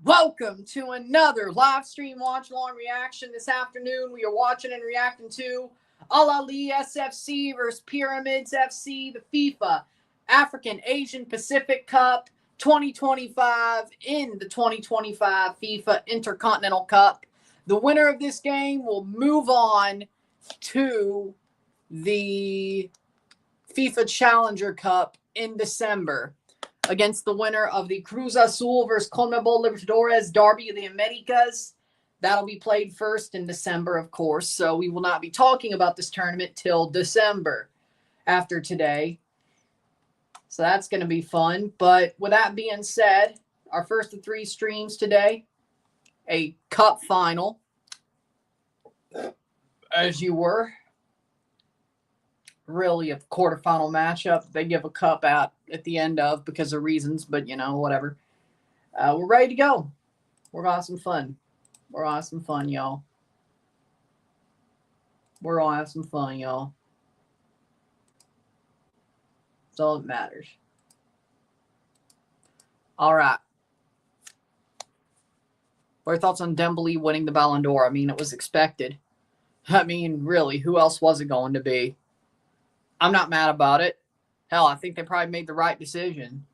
Welcome to another live stream watch along reaction. This afternoon we are watching and reacting to Al-Ahli SFC versus Pyramids FC, the FIFA African Asian Pacific Cup 2025 in the 2025 FIFA Intercontinental Cup. The winner of this game will move on to the FIFA Challenger Cup in December against the winner of the Cruz Azul versus CONMEBOL Libertadores Derby of the Americas. That'll be played first in December, of course, so we will not be talking about this tournament till December after today. So that's going to be fun. But with that being said, our first of three streams today, a cup final, as you were. Really a quarterfinal matchup they give a cup out at the end of because of reasons, but you know, whatever. We're ready to go. We're gonna have some fun. We're gonna have some fun, y'all. We're gonna have some fun, y'all. That's all that matters. All right. What are your thoughts on Dembele winning the Ballon d'Or? I mean, it was expected. I mean, really, who else was it going to be? I'm not mad about it. Hell, I think they probably made the right decision.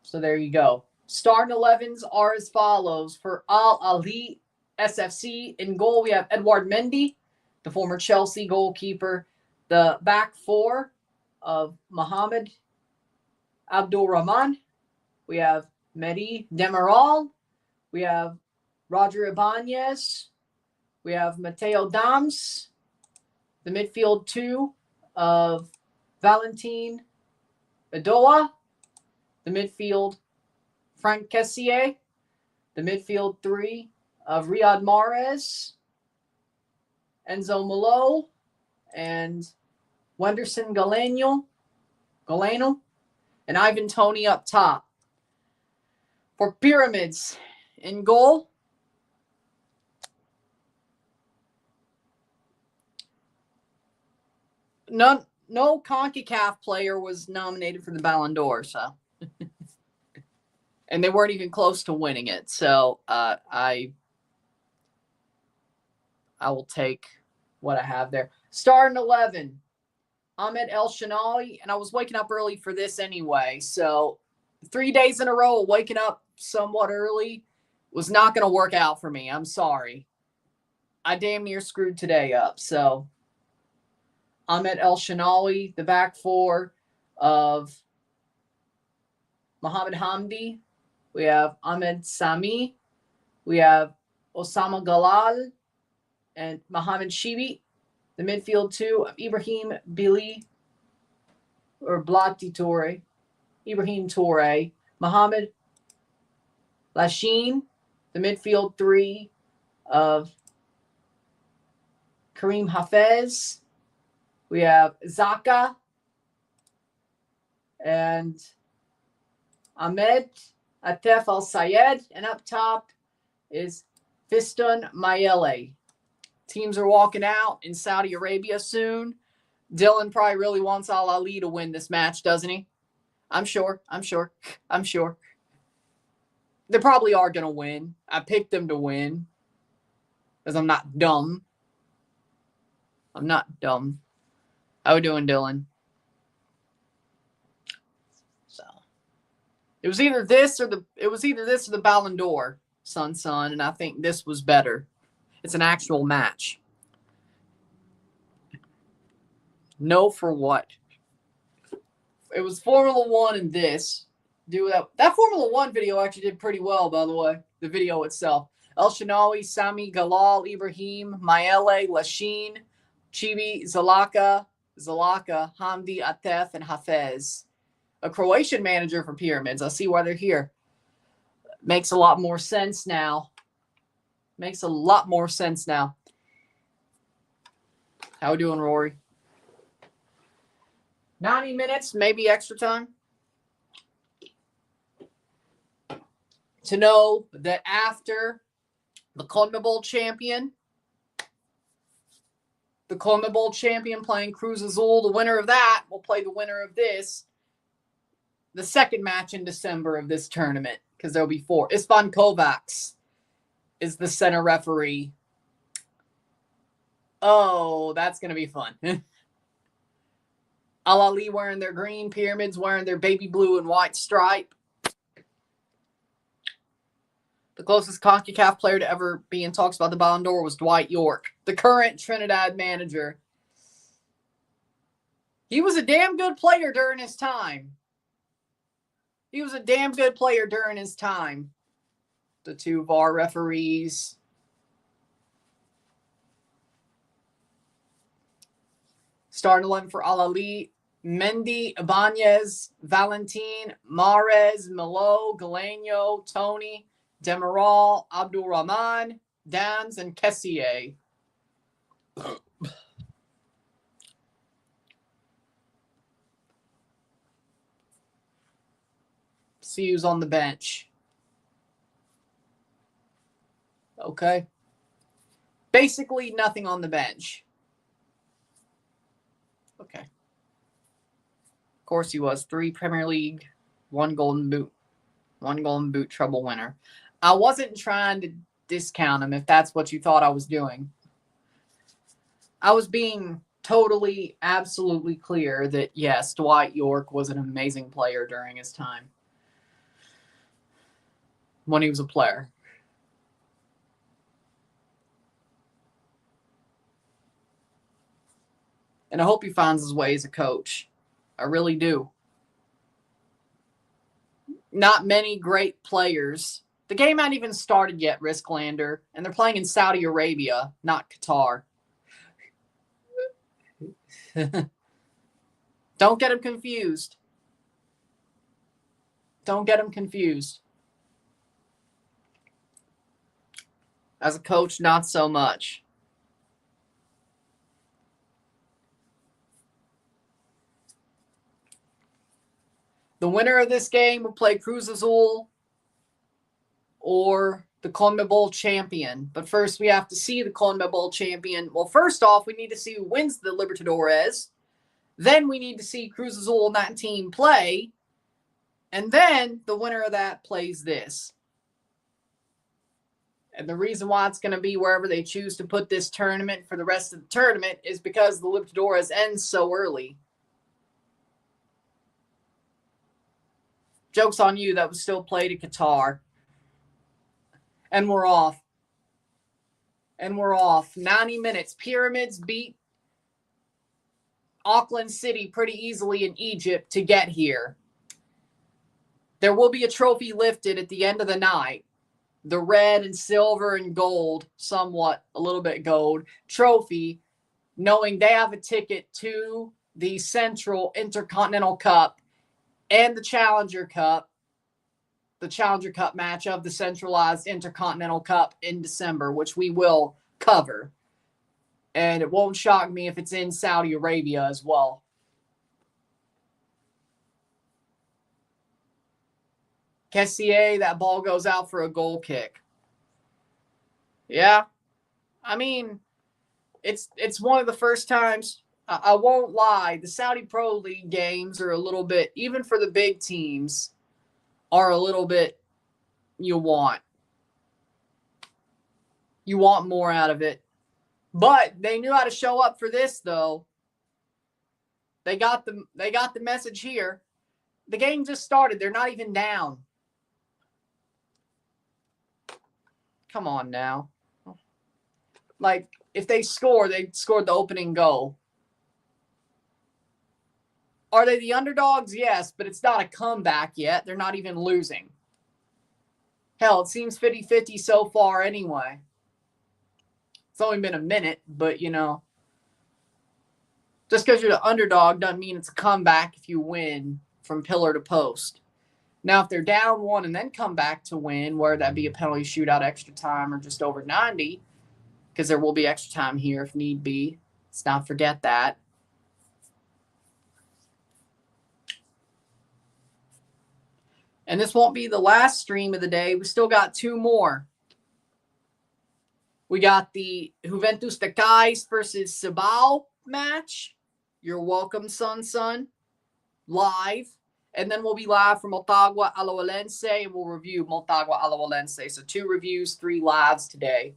So there you go. Starting 11s are as follows. For Al-Ahli SFC, in goal we have Edouard Mendy, the former Chelsea goalkeeper. The back four of Mohamed Abdulrahman. We have Mehdi Demiral. We have Roger Ibanez. We have Mateo Dams. The midfield two of Valentin Adoa. The midfield Frank Kessié. The midfield three of Riyad Mahrez, Enzo Malo, and Wenderson Galeno, and Ivan Toney up top. For Pyramids, in goal, no CONCACAF player was nominated for the Ballon d'Or, so and they weren't even close to winning it. So I will take what I have there. Starting 11, Ahmed El Shanawi, and I was waking up early for this anyway. So 3 days in a row waking up somewhat early was not going to work out for me. I'm sorry. I damn near screwed today up. So Ahmed El Shanawi, the back four of Mohamed Hamdi. We have Ahmed Sami. We have Osama Galal and Mohamed Shibi. The midfield two of Ibrahim Bili or Blati Toure. Ibrahim Toure. Mohamed Lashin. The midfield three of Karim Hafez. We have Zaka and Ahmed Atef Al-Sayed. And up top is Fiston Mayele. Teams are walking out in Saudi Arabia soon. Dillon probably really wants Al-Ahli to win this match, doesn't he? I'm sure. They probably are going to win. I picked them to win because I'm not dumb. How we doing, Dillon? So it was either this or the Ballon d'Or, son, and I think this was better. It's an actual match. No for what? It was Formula One and this. That Formula One video actually did pretty well, by the way. The video itself. El Shanawi, Sami, Galal, Ibrahim, Mayele, Lashin, Chibi, Zalaka, Hamdi, Atef, and Hafez. A Croatian manager for Pyramids. I see why they're here. Makes a lot more sense now. How we doing, Rory? 90 minutes, maybe extra time. To know that after the CONMEBOL champion playing Cruz Azul, the winner of that will play the winner of this. the second match in December of this tournament, because there'll be 4. Istvan Kovacs is the center referee. Oh, that's going to be fun. Alali wearing their green, Pyramids wearing their baby blue and white stripe. The closest CONCACAF player to ever be in talks about the Ballon d'Or was Dwight York, the current Trinidad manager. He was a damn good player during his time. The 2 VAR referees. Starting 11 for Alali: Mendy, Ibanez, Valentin, Mahrez, Malo, Galeno, Tony, Demiral, Abdulrahman, Dans, and Kessier. See who's on the bench. Okay. Basically nothing on the bench. Okay. Of course he was. 3 Premier League, 1 Golden Boot. 1 Golden Boot treble winner. I wasn't trying to discount him if that's what you thought I was doing. I was being totally, absolutely clear that, yes, Dwight York was an amazing player during his time. When he was a player. And I hope he finds his way as a coach. I really do. Not many great players. The game hadn't even started yet, Risklander. And they're playing in Saudi Arabia, not Qatar. Don't get him confused. Don't get him confused. As a coach, not so much. The winner of this game will play Cruz Azul or the CONMEBOL champion. But first, we have to see the CONMEBOL champion. Well, first off, we need to see who wins the Libertadores. Then we need to see Cruz Azul and that team play. And then the winner of that plays this. And the reason why it's going to be wherever they choose to put this tournament for the rest of the tournament is because the Libertadores ends so early. Joke's on you, that was still played at Qatar. And we're off. 90 minutes. Pyramids beat Auckland City pretty easily in Egypt to get here. There will be a trophy lifted at the end of the night. The red and silver and gold, somewhat a little bit gold, trophy, knowing they have a ticket to the Central Intercontinental Cup and the Challenger Cup match of the centralized Intercontinental Cup in December, which we will cover. And it won't shock me if it's in Saudi Arabia as well. Kessier, that ball goes out for a goal kick. Yeah. I mean, it's one of the first times, I won't lie, the Saudi Pro League games are a little bit, even for the big teams, are a little bit you want. You want more out of it. But they knew how to show up for this, though. They got the message here. The game just started. They're not even down. Come on now. Like, if they score, they scored the opening goal. Are they the underdogs? Yes, but it's not a comeback yet. They're not even losing. Hell, it seems 50-50 so far anyway. It's only been a minute, but, you know, just because you're the underdog doesn't mean it's a comeback if you win from pillar to post. Now, if they're down 1 and then come back to win, whether that be a penalty shootout, extra time, or just over 90, because there will be extra time here if need be. Let's not forget that. And this won't be the last stream of the day. We still got 2 more. We got the Juventus de Cais versus Cibao match. You're welcome, son. Live. And then we'll be live from Motagua Alajuelense, and we'll review Motagua Alajuelense. So 2 reviews, 3 lives today.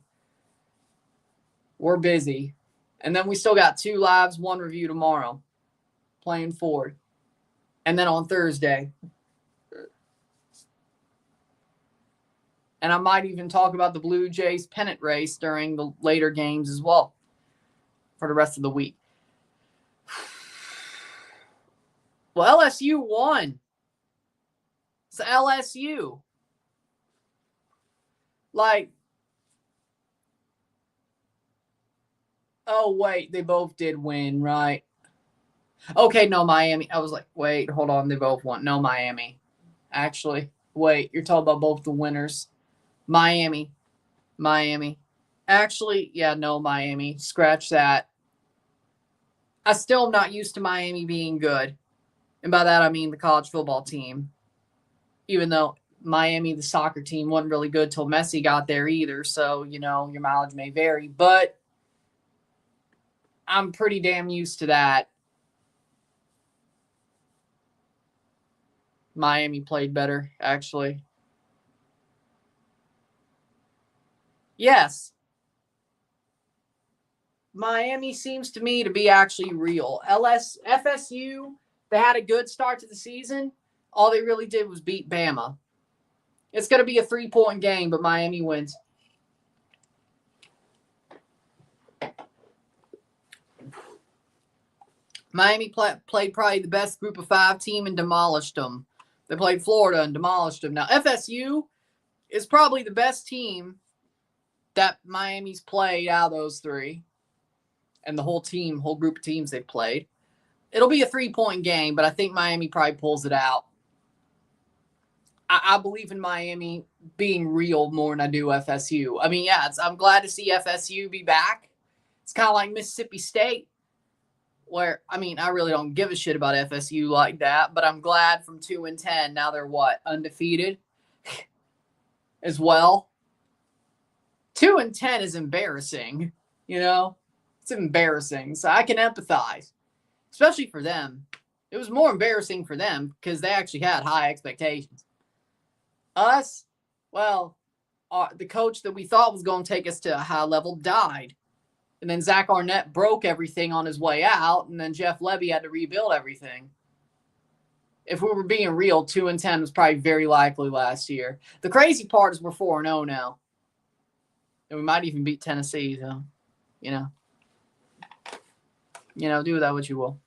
We're busy. And then we still got 2 lives, 1 review tomorrow. Playing forward. And then on Thursday. And I might even talk about the Blue Jays pennant race during the later games as well for the rest of the week. Well, LSU won. It's LSU. Like, oh, wait, they both did win, right? Okay, no, Miami. I was like, wait, hold on, they both won. No, Miami. Actually, wait, you're talking about both the winners. Miami. Actually, yeah, no, Miami. Scratch that. I still am not used to Miami being good. And by that, I mean the college football team. Even though Miami, the soccer team, wasn't really good till Messi got there either. So, you know, your mileage may vary. But I'm pretty damn used to that. Miami played better, actually. Yes. Miami seems to me to be actually real. FSU, they had a good start to the season. All they really did was beat Bama. It's going to be a 3-point game, but Miami wins. Miami played probably the best group of 5 team and demolished them. They played Florida and demolished them. Now, FSU is probably the best team that Miami's played out of those 3. And the whole group of teams they've played. It'll be a 3-point game, but I think Miami probably pulls it out. I believe in Miami being real more than I do FSU. I mean, yeah, I'm glad to see FSU be back. It's kind of like Mississippi State, where, I mean, I really don't give a shit about FSU like that, but I'm glad from 2-10. Now they're what? Undefeated as well. 2-10 is embarrassing, you know? It's embarrassing. So I can empathize, especially for them. It was more embarrassing for them because they actually had high expectations. Us, well, the coach that we thought was going to take us to a high level died. And then Zach Arnett broke everything on his way out, and then Jeff Levy had to rebuild everything. If we were being real, 2-10 was probably very likely last year. The crazy part is we're 4-0 now. And we might even beat Tennessee, so, you know. You know, do with that what you will.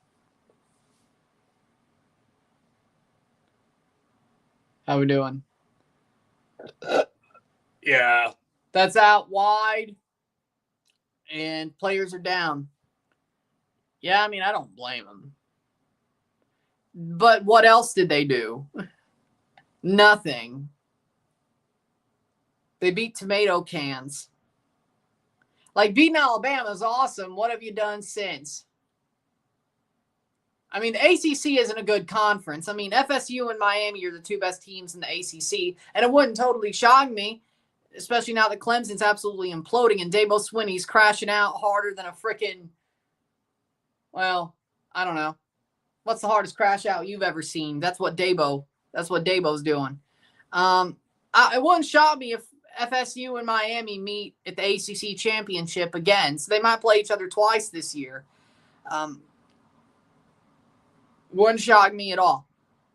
How we doing? Yeah. That's out wide. And players are down. Yeah, I mean, I don't blame them. But what else did they do? Nothing. They beat tomato cans. Like, beating Alabama is awesome. What have you done since? I mean, the ACC isn't a good conference. I mean, FSU and Miami are the 2 best teams in the ACC. And it wouldn't totally shock me, especially now that Clemson's absolutely imploding and Dabo Swinney's crashing out harder than a freaking, well, I don't know. What's the hardest crash out you've ever seen? That's what Dabo's doing. It wouldn't shock me if FSU and Miami meet at the ACC championship again. So they might play each other twice this year. Wouldn't shock me at all.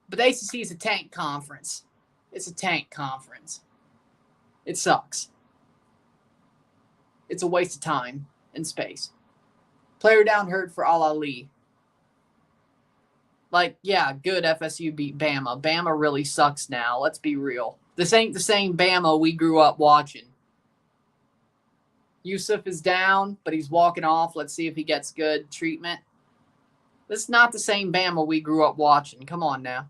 But the ACC is a tank conference. It's a tank conference. It sucks. It's a waste of time and space. Player down hurt for Alali. Like, yeah, good FSU beat Bama. Bama really sucks now. Let's be real. This ain't the same Bama we grew up watching. Yusuf is down, but he's walking off. Let's see if he gets good treatment. This is not the same Bama we grew up watching. Come on now.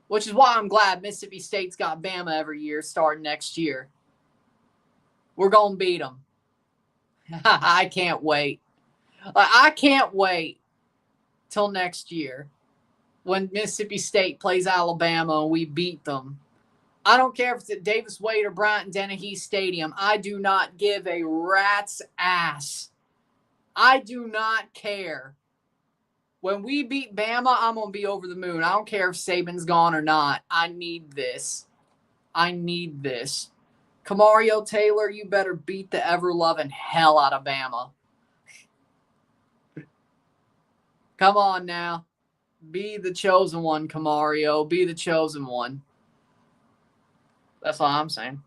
Which is why I'm glad Mississippi State's got Bama every year starting next year. We're going to beat them. I can't wait. I can't wait till next year when Mississippi State plays Alabama and we beat them. I don't care if it's at Davis Wade or Bryant-Dennehy Stadium. I do not give a rat's ass. I do not care When we beat Bama, I'm going to be over the moon. I don't care if Saban's gone or not. I need this. I need this. Kamario Taylor, you better beat the ever-loving hell out of Bama. Come on now. Be the chosen one, Kamario. Be the chosen one. That's all I'm saying.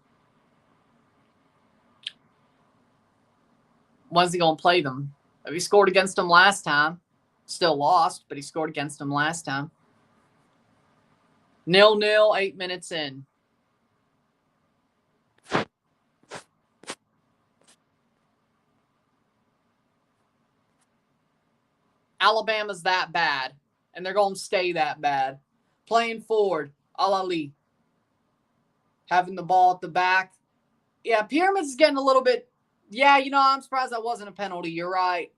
When's he going to play them? He scored against them last time. Still lost, but he scored against them last time. 0-0, 8 minutes in. Alabama's that bad, and they're going to stay that bad. Playing forward, Alali. Having the ball at the back. Yeah, Pyramids is getting a little bit... Yeah, you know, I'm surprised that wasn't a penalty. You're right.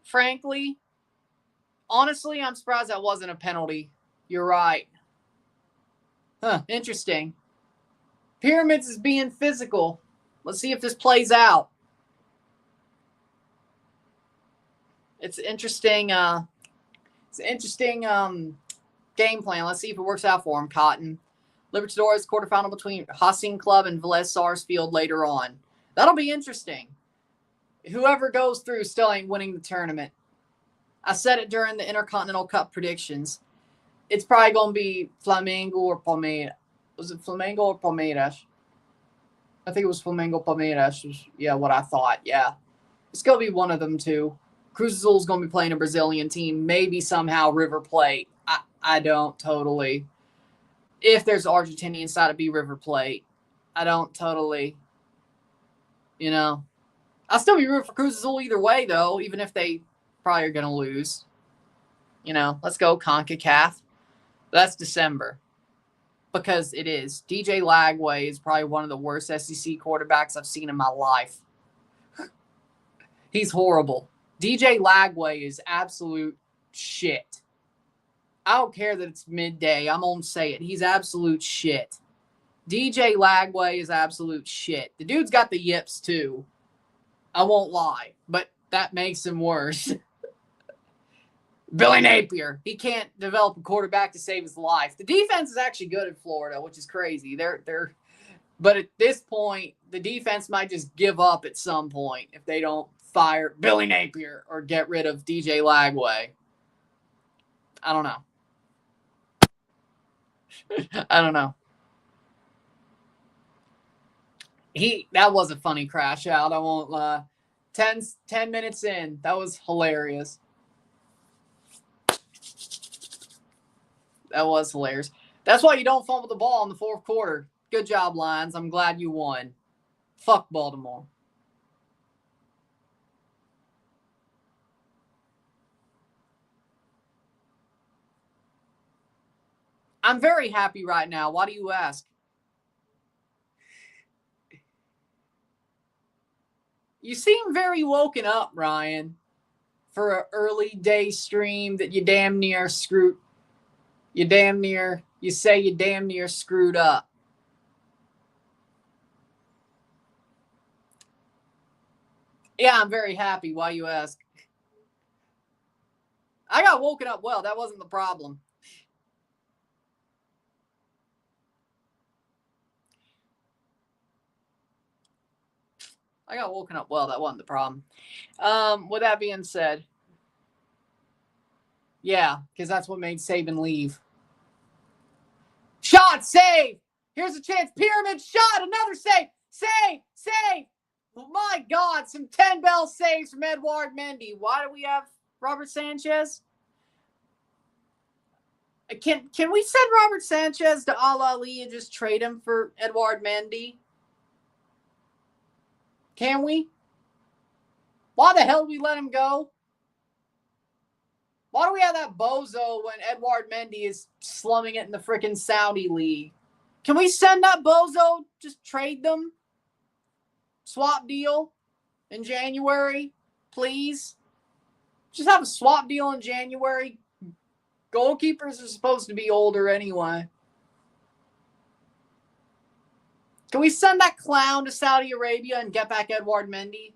Frankly, honestly, I'm surprised that wasn't a penalty. You're right. Huh, interesting. Pyramids is being physical. Let's see if this plays out. It's interesting. Game plan. Let's see if it works out for him. Cotton. Libertadores quarterfinal between Racing Club and Vélez Sarsfield later on. That'll be interesting. Whoever goes through still ain't winning the tournament. I said it during the Intercontinental Cup predictions. It's probably going to be Flamengo or Palmeiras. Was it Flamengo or Palmeiras? I think it was Flamengo Palmeiras. Yeah, what I thought. Yeah. It's going to be one of them two. Cruz Azul's going to be playing a Brazilian team. Maybe somehow River Plate. I don't totally. If there's Argentinian side, it'd be River Plate. I don't totally. You know. I'll still be rooting for Cruz Azul either way, though, even if they probably are going to lose. You know, let's go CONCACAF. That's December. Because it is. DJ Lagway is probably one of the worst SEC quarterbacks I've seen in my life. He's horrible. DJ Lagway is absolute shit. I don't care that it's midday. I'm going to say it. He's absolute shit. DJ Lagway is absolute shit. The dude's got the yips, too. I won't lie. But that makes him worse. Billy Napier. He can't develop a quarterback to save his life. The defense is actually good in Florida, which is crazy. But at this point, the defense might just give up at some point if they don't fire Billy Napier or get rid of DJ Lagway. I don't know. I don't know. That was a funny crash out. I won't lie. 10 minutes in. That was hilarious. That was hilarious. That's why you don't fumble the ball in the fourth quarter. Good job, Lions. I'm glad you won. Fuck Baltimore. I'm very happy right now. Why do you ask? You seem very woken up, Ryan, for an early day stream that you damn near screwed. You say you damn near screwed up. Yeah, I'm very happy. Why you ask? I got woken up well. That wasn't the problem. I got woken up well. That wasn't the problem. With that being said, yeah, because that's what made Saban leave. Shot, save. Here's a chance. Pyramid shot. Another save. Save. Oh my God, some 10-bell saves from Edouard Mendy. Why do we have Robert Sanchez? Can we send Robert Sanchez to Alali and just trade him for Edouard Mendy? Can we? Why the hell did we let him go? Why do we have that bozo when Edouard Mendy is slumming it in the freaking Saudi league? Can we send that bozo? Just trade them? Swap deal in January, please? Just have a swap deal in January. Goalkeepers are supposed to be older anyway. Can we send that clown to Saudi Arabia and get back Edouard Mendy?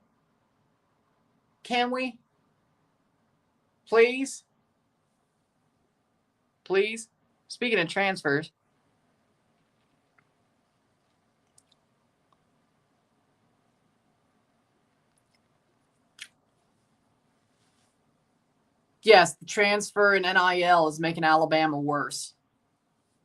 Can we? Please. Please. Speaking of transfers. Yes, the transfer and NIL is making Alabama worse.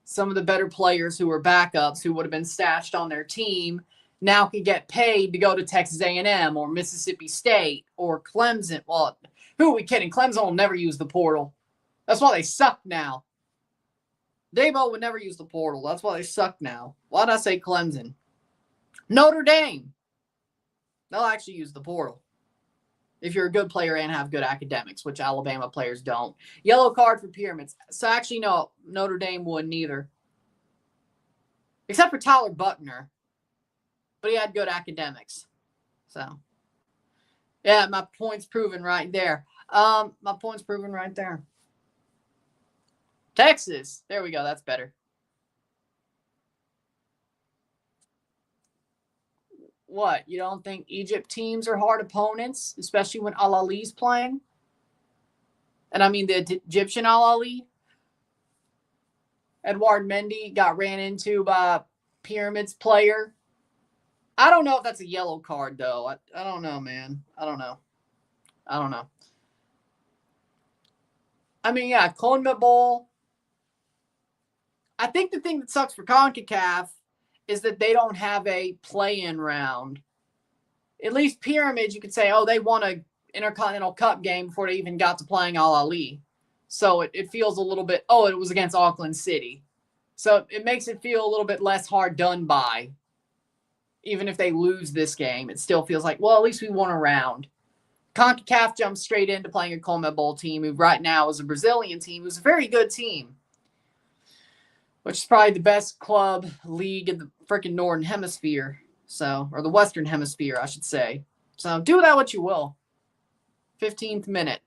Some of the better players who were backups who would have been stashed on their team now can get paid to go to Texas A&M or Mississippi State or Clemson. Well, who are we kidding? Clemson will never use the portal. That's why they suck now. Dabo would never use the portal. That's why they suck now. Why did I say Clemson? Notre Dame. They'll actually use the portal. If you're a good player and have good academics, which Alabama players don't. Yellow card for pyramids. So actually, no, Notre Dame wouldn't either. Except for Tyler Buckner. But he had good academics. So, yeah, my point's proven right there. My point's proven right there. Texas. There we go. That's better. What? You don't think Egypt teams are hard opponents, especially when Al-Ali's playing? And I mean the Egyptian Alali. Edouard Mendy got ran into by a Pyramids player. I don't know if that's a yellow card, though. I don't know, man. I don't know. I mean, yeah, CONMEBOL. I think the thing that sucks for CONCACAF is that they don't have a play-in round. At least Pyramids, you could say, oh, they won a Intercontinental Cup game before they even got to playing Al-Ahli. So it feels a little bit, oh, it was against Auckland City. So it makes it feel a little bit less hard done by. Even if they lose this game, it still feels like, well, at least we won a round. CONCACAF jumped straight into playing a CONMEBOL team who right now is a Brazilian team who's a very good team. Which is probably the best club league in the freaking Northern Hemisphere. So, or the Western Hemisphere, I should say. So, do that what you will. 15th minute.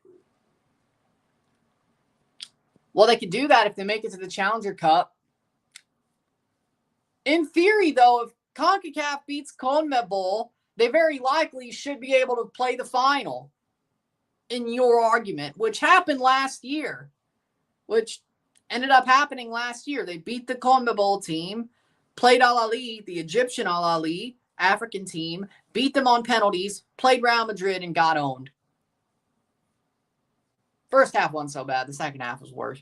Well, they could do that if they make it to the Challenger Cup. In theory, though, if CONCACAF beats CONMEBOL, they very likely should be able to play the final. In your argument, which happened last year. Which ended up happening last year. They beat the CONMEBOL team, played Alali, the Egyptian Alali, African team, beat them on penalties, played Real Madrid, and got owned. First half wasn't so bad. The second half was worse.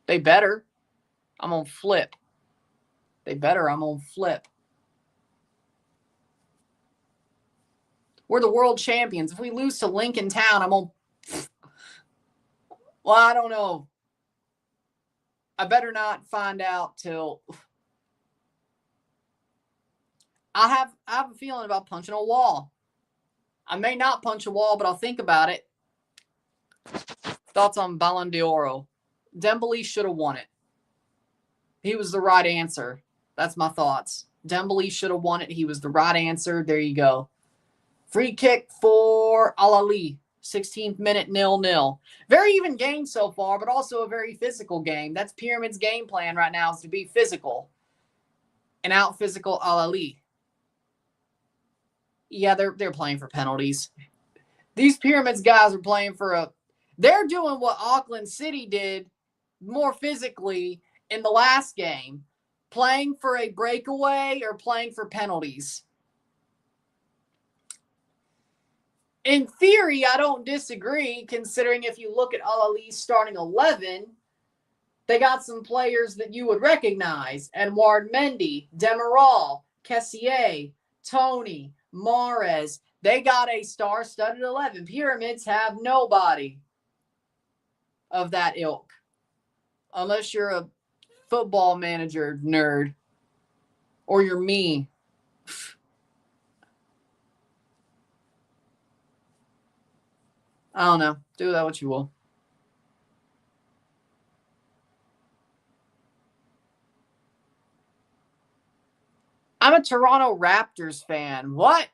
They better. I'm on flip. They better. I'm on flip. We're the world champions. If we lose to Lincoln Town, I'm on. Well, I don't know. I better not find out till. I have a feeling about punching a wall. I may not punch a wall, but I'll think about it. Thoughts on Ballon d'Oro? Dembele should have won it. He was the right answer. That's my thoughts. Dembele should have won it. He was the right answer. There you go. Free kick for Alali. 16th minute, 0-0. Very even game so far, but also a very physical game. That's Pyramid's game plan right now, is to be physical and out physical Alali. Yeah, they're playing for penalties. These Pyramids guys are playing for they're doing what Auckland City did more physically in the last game. Playing for a breakaway or playing for penalties. In theory, I don't disagree, considering if you look at Al-Ahli's starting 11, they got some players that you would recognize. Edouard Mendy, Demiral, Kessier, Tony, Mahrez. They got a star-studded 11. Pyramids have nobody of that ilk. Unless you're a football manager nerd. Or you're me. I don't know. Do that what you will. I'm a Toronto Raptors fan. What?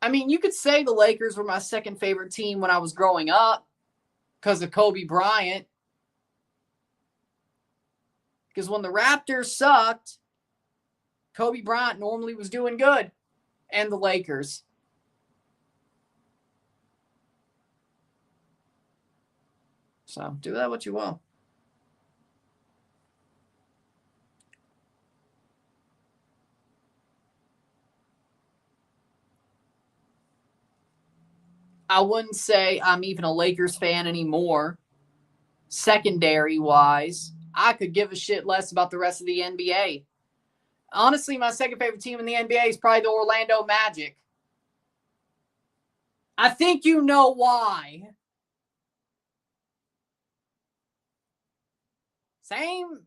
I mean, you could say the Lakers were my second favorite team when I was growing up because of Kobe Bryant. Because when the Raptors sucked, Kobe Bryant normally was doing good. and the Lakers. So do that what you will. I wouldn't say I'm even a Lakers fan anymore. Secondary-wise, I could give a shit less about the rest of the NBA. Honestly, my second favorite team in the NBA is probably the Orlando Magic. I think you know why. Same.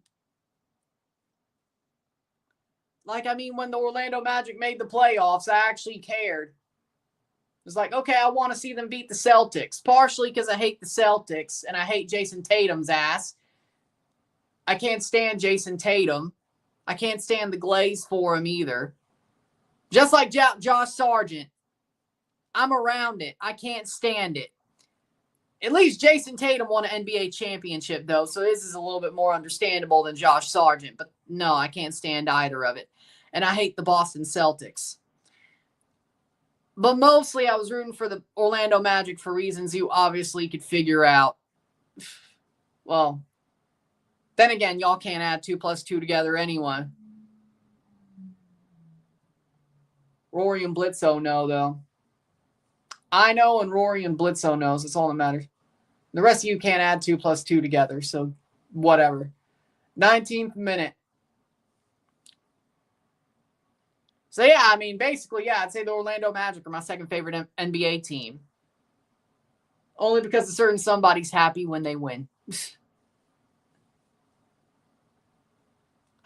Like, I mean, when the Orlando Magic made the playoffs, I actually cared. It was like, okay, I want to see them beat the Celtics. Partially because I hate the Celtics and I hate Jason Tatum's ass. I can't stand Jason Tatum. I can't stand the glaze for him either. Just like Josh Sargent. I'm around it. I can't stand it. At least Jason Tatum won an NBA championship, though, so this is a little bit more understandable than Josh Sargent. But no, I can't stand either of it. And I hate the Boston Celtics. But mostly I was rooting for the Orlando Magic for reasons you obviously could figure out. Well, then again, y'all can't add 2 + 2 together anyway. Rory and Bledsoe know, though. I know, and Rory and Bledsoe knows. That's all that matters. The rest of you can't add 2 + 2 together, so whatever. 19th minute. So, yeah, I mean, basically, yeah, I'd say the Orlando Magic are my second favorite NBA team. Only because a certain somebody's happy when they win.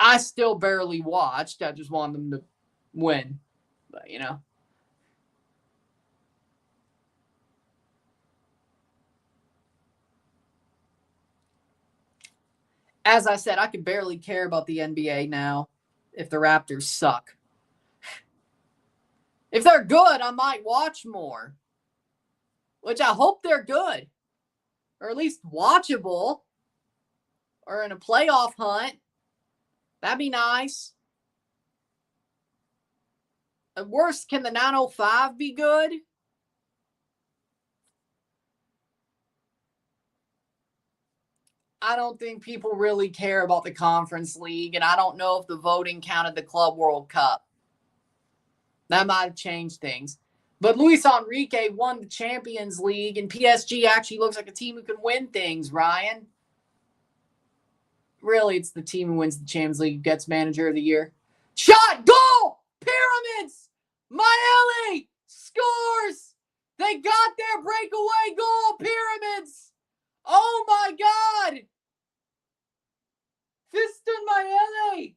I still barely watched. I just want them to win. But, you know. As I said, I could barely care about the NBA now if the Raptors suck. If they're good, I might watch more. Which I hope they're good. Or at least watchable. Or in a playoff hunt. That'd be nice. At worst, can the 905 be good? I don't think people really care about the Conference League, and I don't know if the voting counted the Club World Cup. That might have changed things. But Luis Enrique won the Champions League, and PSG actually looks like a team who can win things, Ryan. Really, it's the team who wins the Champions League, gets Manager of the Year. Shot! Goal! Pyramids! Miele scores! They got their breakaway goal! Pyramids! Oh my God! Fiston Miele!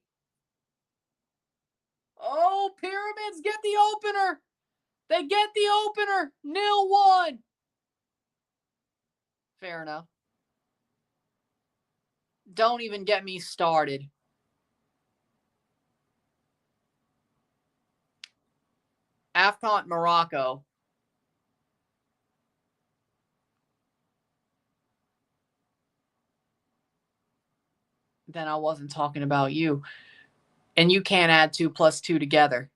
Oh, Pyramids get the opener! They get the opener! 0-1. Fair enough. Don't even get me started. AFCON Morocco. Then I wasn't talking about you. And you can't add 2 + 2 together.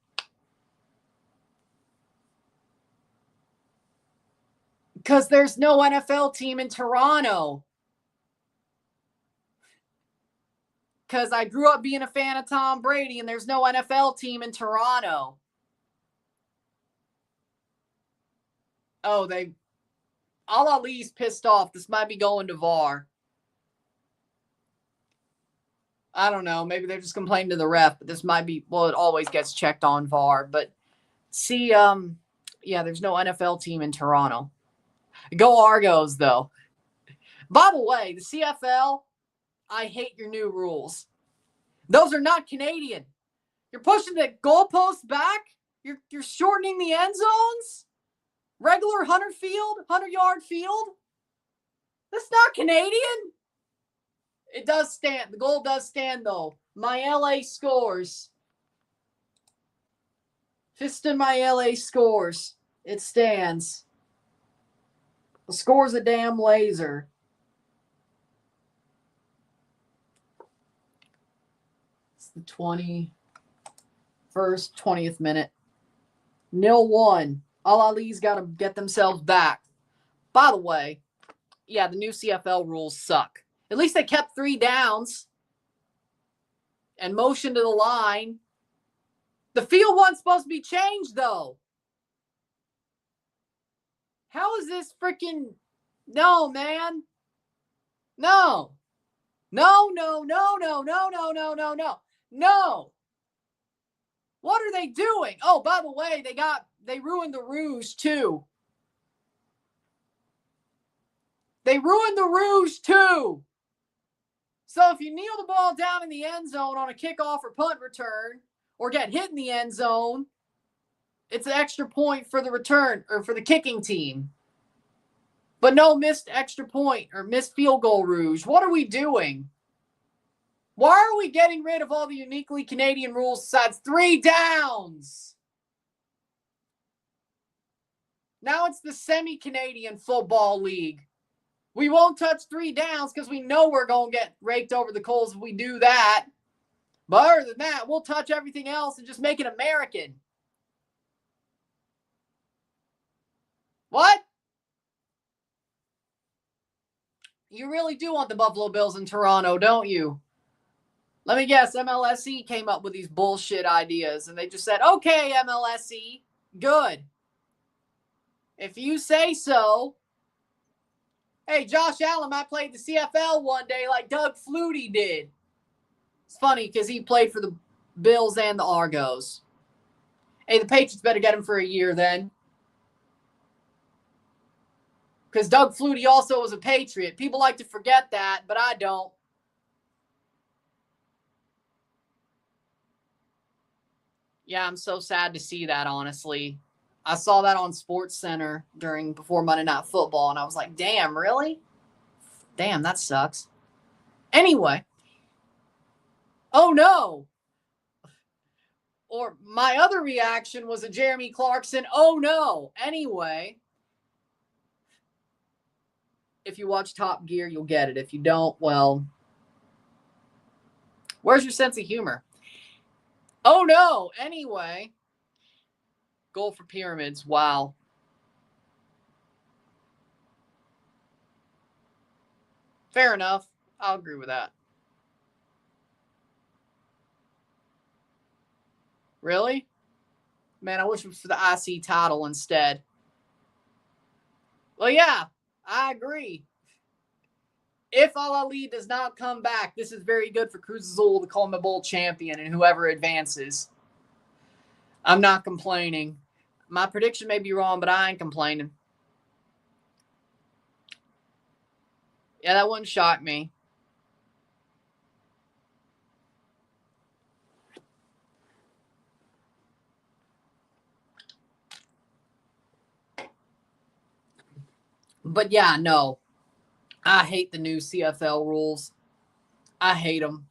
Because there's no NFL team in Toronto. Because I grew up being a fan of Tom Brady, and there's no NFL team in Toronto. Oh, Al-Ali's pissed off. This might be going to VAR. I don't know. Maybe they're just complaining to the ref, but this might be, well, it always gets checked on VAR. But see, yeah, there's no NFL team in Toronto. Go Argos, though. By the way, the CFL, I hate your new rules. Those are not Canadian. You're pushing the goalposts back. You're shortening the end zones. Regular 100-yard field. That's not Canadian. It does stand. The goal does stand, though. Miele scores. Fiston Miele scores. It stands. The score's a damn laser. It's the 20th minute. 0-1. Al-Ahli's got to get themselves back. By the way, yeah, the new CFL rules suck. At least they kept 3 downs and motion to the line. The field wasn't supposed to be changed, though. How is this freaking... No, man. No. No, no, no, no, no, no, no, no, no. No. What are they doing? Oh, by the way, they ruined the Rouge, too. They ruined the Rouge, too. So if you kneel the ball down in the end zone on a kickoff or punt return, or get hit in the end zone, it's an extra point for the return, or for the kicking team. But no missed extra point or missed field goal Rouge. What are we doing? Why are we getting rid of all the uniquely Canadian rules besides 3 downs? Now it's the semi-Canadian Football League. We won't touch 3 downs because we know we're going to get raked over the coals if we do that. But other than that, we'll touch everything else and just make it American. What? You really do want the Buffalo Bills in Toronto, don't you? Let me guess, MLSE came up with these bullshit ideas, and they just said, okay, MLSE, good. If you say so. Hey, Josh Allen might play the CFL one day like Doug Flutie did. It's funny because he played for the Bills and the Argos. Hey, the Patriots better get him for a year then. Because Doug Flutie also was a Patriot. People like to forget that, but I don't. Yeah, I'm so sad to see that, honestly. I saw that on SportsCenter before Monday Night Football, and I was like, damn, really? Damn, that sucks. Anyway. Oh, no. Or my other reaction was a Jeremy Clarkson, oh, no. Anyway. If you watch Top Gear, you'll get it. If you don't, well, where's your sense of humor? Oh, no. Anyway. Goal for Pyramids. Wow. Fair enough. I'll agree with that. Really? Man, I wish it was for the IC title instead. Well, yeah, I agree. If Alali does not come back, this is very good for Cruz Azul, the Colombo Bowl champion, and whoever advances. I'm not complaining. My prediction may be wrong, but I ain't complaining. Yeah, that wouldn't shock me. But yeah, no. I hate the new CFL rules. I hate them.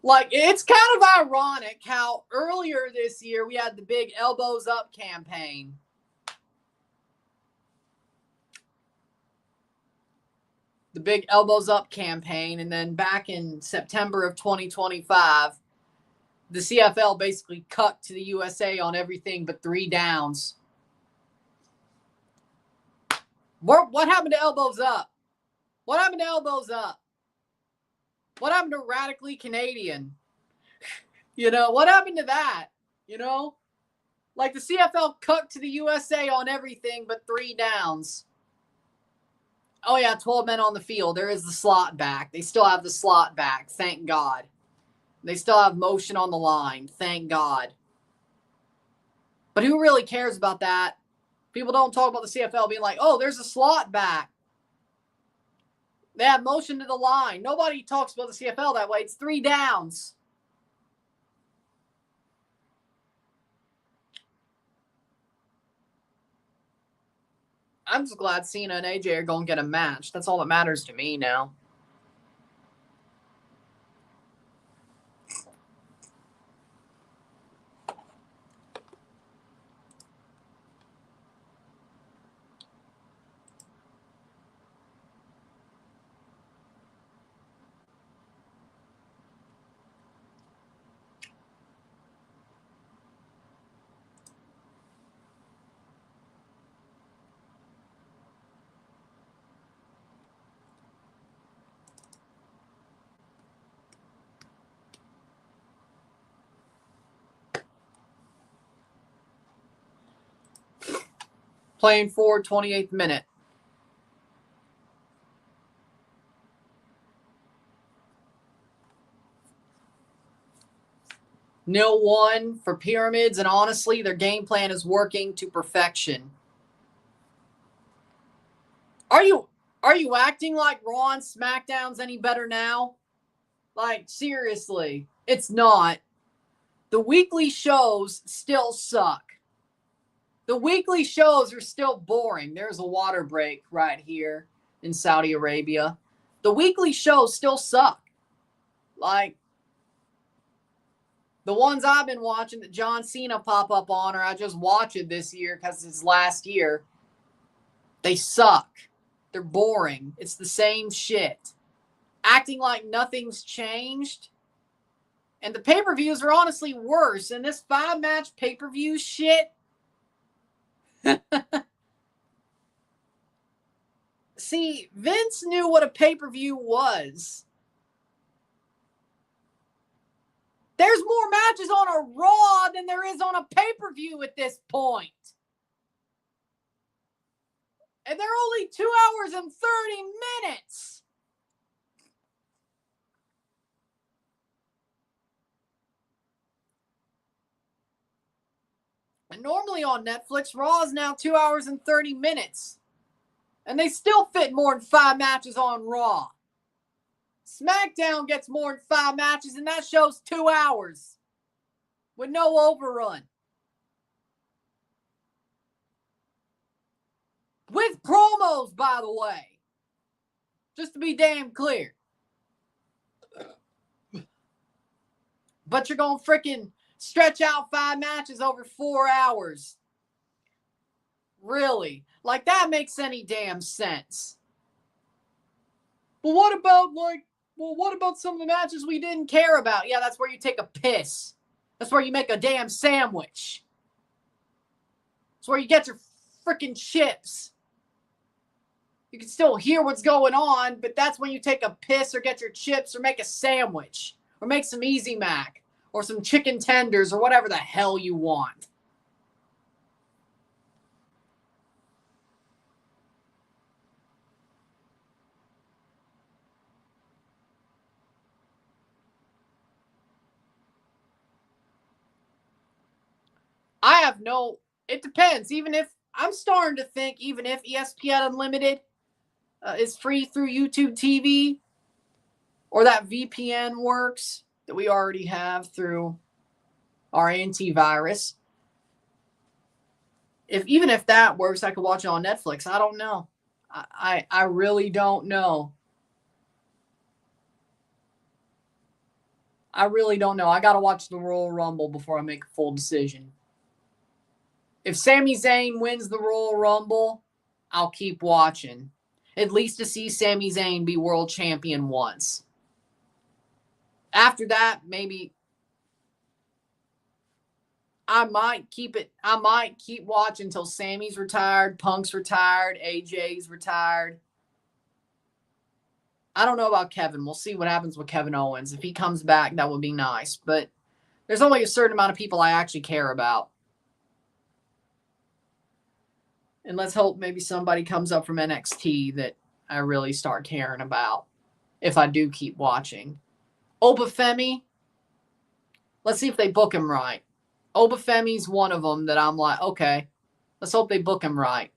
Like, it's kind of ironic how earlier this year we had the big Elbows Up campaign. The big Elbows Up campaign. And then back in September of 2025, the CFL basically cut to the USA on everything but 3 downs. What happened to Elbows Up? What happened to Elbows Up? What happened to Radically Canadian? You know, what happened to that? You know? Like, the CFL cut to the USA on everything but 3 downs. Oh, yeah, 12 men on the field. There is the slot back. They still have the slot back. Thank God. They still have motion on the line. Thank God. But who really cares about that? People don't talk about the CFL being like, oh, there's a slot back. They have motion to the line. Nobody talks about the CFL that way. It's 3 downs. I'm just glad Cena and AJ are going to get a match. That's all that matters to me now. Playing forward, 28th minute. Nil 1 for Pyramids, and honestly, their game plan is working to perfection. Are you acting like Raw and SmackDown's any better now? Like, seriously, it's not. The weekly shows still suck. The weekly shows are still boring. There's a water break right here in Saudi Arabia. The weekly shows still suck. Like, the ones I've been watching that John Cena pop up on, or I just watch it this year because it's last year, they suck. They're boring. It's the same shit. Acting like nothing's changed. And the pay-per-views are honestly worse. And this 5-match pay-per-view shit. See, Vince knew what a pay-per-view was. There's more matches on a Raw than there is on a pay-per-view at this point. And they're only 2 hours and 30 minutes. And normally on Netflix, Raw is now 2 hours and 30 minutes. And they still fit more than 5 matches on Raw. SmackDown gets more than 5 matches, and that show's 2 hours. With no overrun. With promos, by the way. Just to be damn clear. But you're going to freaking stretch out 5 matches over 4 hours. Really? Like, that makes any damn sense. But what about some of the matches we didn't care about? Yeah, that's where you take a piss. That's where you make a damn sandwich. That's where you get your freaking chips. You can still hear what's going on, but that's when you take a piss or get your chips or make a sandwich. Or make some Easy Mac. Or some chicken tenders or whatever the hell you want. It depends. I'm starting to think even if ESPN Unlimited is free through YouTube TV or that VPN works that we already have through our antivirus, even if that works, I could watch it on Netflix. I don't know. I really don't know. I really don't know. I got to watch the Royal Rumble before I make a full decision. If Sami Zayn wins the Royal Rumble, I'll keep watching. At least to see Sami Zayn be world champion once. After that, maybe I might keep watching until Sammy's retired, Punk's retired, AJ's retired. I don't know about Kevin. We'll see what happens with Kevin Owens. If he comes back, that would be nice. But there's only a certain amount of people I actually care about. And let's hope maybe somebody comes up from NXT that I really start caring about if I do keep watching. Obafemi, let's see if they book him right. Obafemi's one of them that I'm like, okay, let's hope they book him right.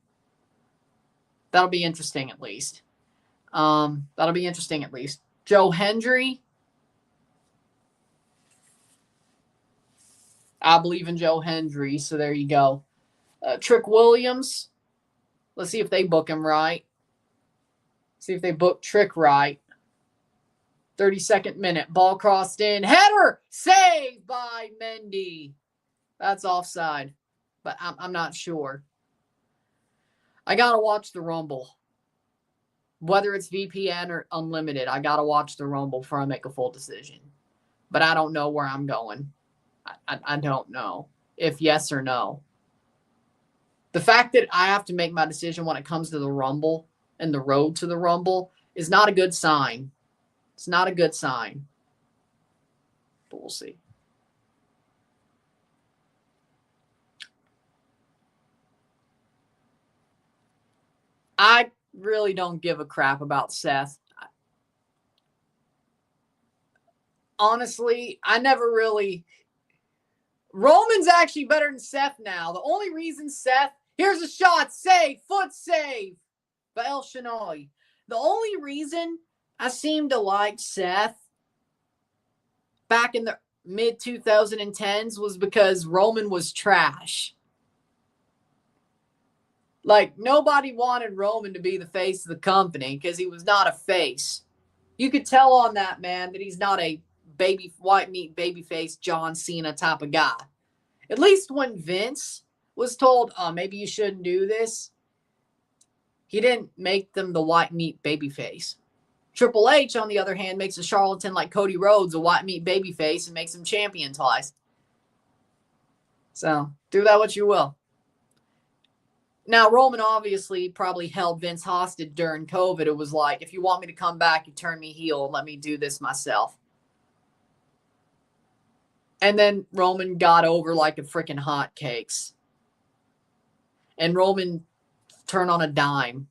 That'll be interesting at least. Joe Hendry. I believe in Joe Hendry, so there you go. Trick Williams. Let's see if they book him right. See if they book Trick right. 32nd minute. Ball crossed in. Header! Saved by Mendy. That's offside. But I'm not sure. I got to watch the Rumble. Whether it's VPN or unlimited, I got to watch the Rumble before I make a full decision. But I don't know where I'm going. I don't know if yes or no. The fact that I have to make my decision when it comes to the Rumble and the road to the Rumble is not a good sign. It's not a good sign. But we'll see. I really don't give a crap about Seth. Honestly, I never really... Roman's actually better than Seth now. The only reason Seth... Here's a shot. Save. Foot save. By El Shinawi. The only reason I seem to like Seth back in the mid-2010s was because Roman was trash. Like, nobody wanted Roman to be the face of the company because he was not a face. You could tell on that man that he's not a white meat babyface John Cena type of guy. At least when Vince was told, oh, maybe you shouldn't do this, he didn't make them the white meat babyface. Triple H, on the other hand, makes a charlatan like Cody Rhodes a white meat babyface and makes him champion twice. So, do that what you will. Now, Roman obviously probably held Vince hostage during COVID. It was like, if you want me to come back, you turn me heel and let me do this myself. And then Roman got over like a freaking hotcakes. And Roman turned on a dime.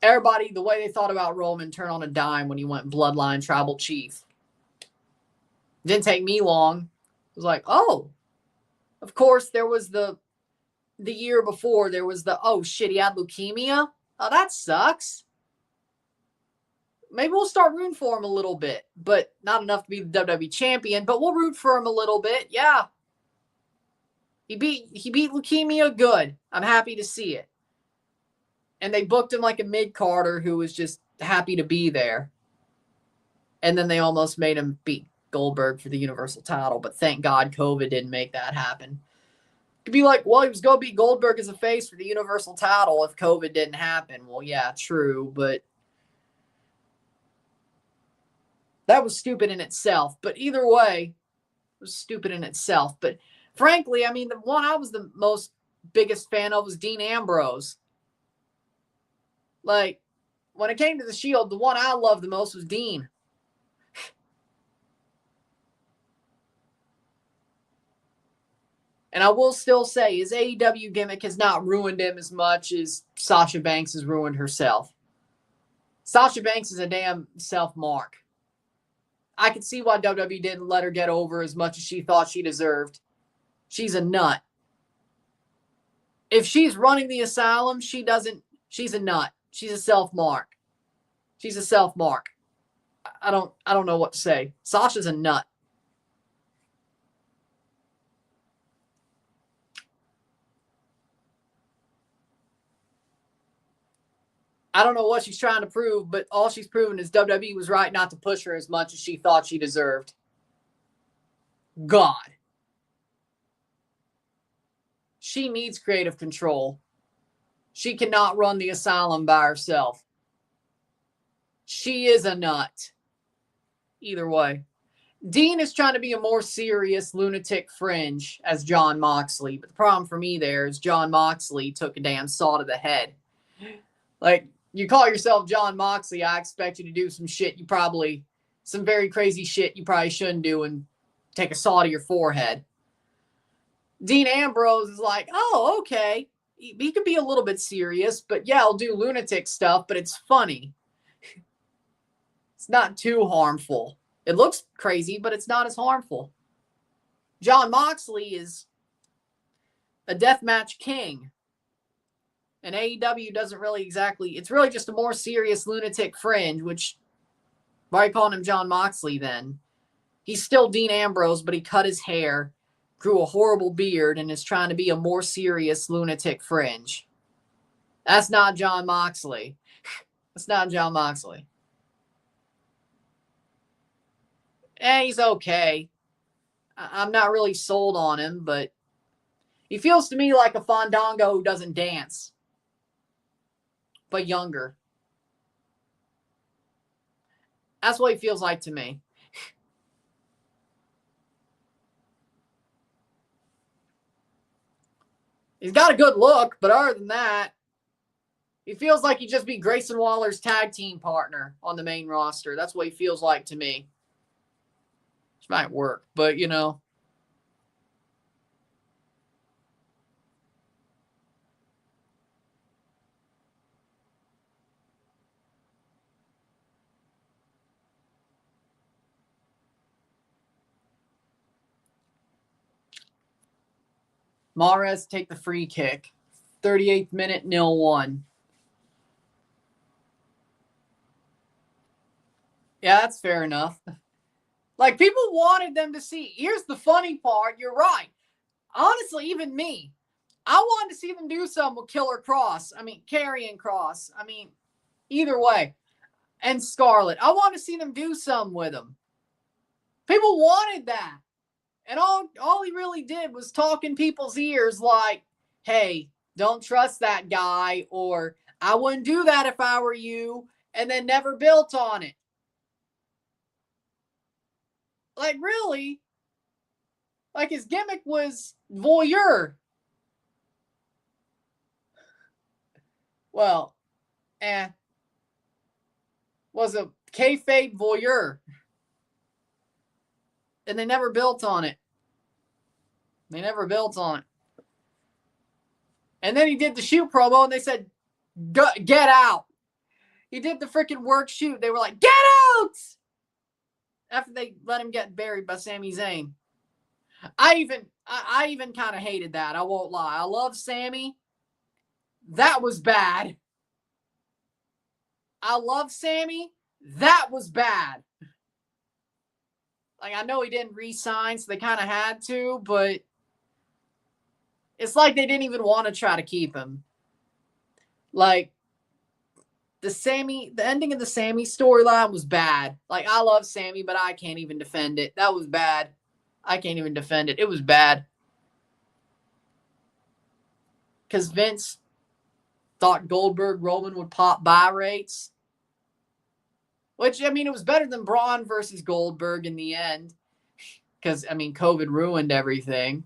Everybody, the way they thought about Roman, turned on a dime when he went Bloodline Tribal Chief. Didn't take me long. It was like, oh. Of course, there was the year before, there was the, oh shit, he had leukemia? Oh, that sucks. Maybe we'll start rooting for him a little bit, but not enough to be the WWE champion, but we'll root for him a little bit. Yeah. He beat leukemia good. I'm happy to see it. And they booked him like a mid-carder who was just happy to be there. And then they almost made him beat Goldberg for the Universal title, but thank God COVID didn't make that happen. Could be like, well, he was going to beat Goldberg as a face for the Universal title if COVID didn't happen. Well, yeah, true, but that was stupid in itself. But either way, it was stupid in itself. But frankly, I mean, the one I was the most biggest fan of was Dean Ambrose. Like, when it came to the Shield, the one I loved the most was Dean. And I will still say his AEW gimmick has not ruined him as much as Sasha Banks has ruined herself. Sasha Banks is a damn self-mark. I could see why WWE didn't let her get over as much as she thought she deserved. She's a nut. If she's running the asylum, she's a nut. She's a self-mark. She's a self-mark. I don't know what to say. Sasha's a nut. I don't know what she's trying to prove, but all she's proven is WWE was right not to push her as much as she thought she deserved. God. She needs creative control. She cannot run the asylum by herself. She is a nut. Either way. Dean is trying to be a more serious lunatic fringe as Jon Moxley. But the problem for me there is Jon Moxley took a damn saw to the head. Like, you call yourself Jon Moxley, I expect you to do some very crazy shit you probably shouldn't do and take a saw to your forehead. Dean Ambrose is like, oh, okay. He could be a little bit serious, but yeah, I'll do lunatic stuff, but it's funny. It's not too harmful. It looks crazy, but it's not as harmful. Jon Moxley is a deathmatch king. And AEW doesn't really exactly... It's really just a more serious lunatic fringe, which... Why are you calling him Jon Moxley then? He's still Dean Ambrose, but he cut his hair, grew a horrible beard, and is trying to be a more serious lunatic fringe. That's not Jon Moxley. That's not Jon Moxley. He's okay. I'm not really sold on him, but he feels to me like a Fandango who doesn't dance, but younger. That's what he feels like to me. He's got a good look, but other than that, he feels like he'd just be Grayson Waller's tag team partner on the main roster. That's what he feels like to me. Which might work, but you know. Mahrez take the free kick. 38th minute, 0-1. Yeah, that's fair enough. Like, people wanted them to see. Here's the funny part. You're right. Honestly, even me. I wanted to see them do something with Killer Cross. I mean, Karrion Cross. I mean, either way. And Scarlett. I want to see them do something with him. People wanted that. And all he really did was talk in people's ears like, hey, don't trust that guy, or I wouldn't do that if I were you, and then never built on it. Like, really? Like, his gimmick was voyeur. Well, was a kayfabe voyeur. And they never built on it. They never built on it. And then he did the shoot promo, and they said, get out. He did the freaking work shoot. They were like, get out! After they let him get buried by Sami Zayn. I even kind of hated that. I won't lie. I love Sami. That was bad. I love Sami. That was bad. Like, I know he didn't re-sign, so they kind of had to, but it's like they didn't even want to try to keep him. Like, the ending of the Sami storyline was bad. Like, I love Sami, but I can't even defend it. That was bad. I can't even defend it. It was bad. Because Vince thought Goldberg-Roman would pop buy rates. Which, I mean, it was better than Braun versus Goldberg in the end. Because, I mean, COVID ruined everything.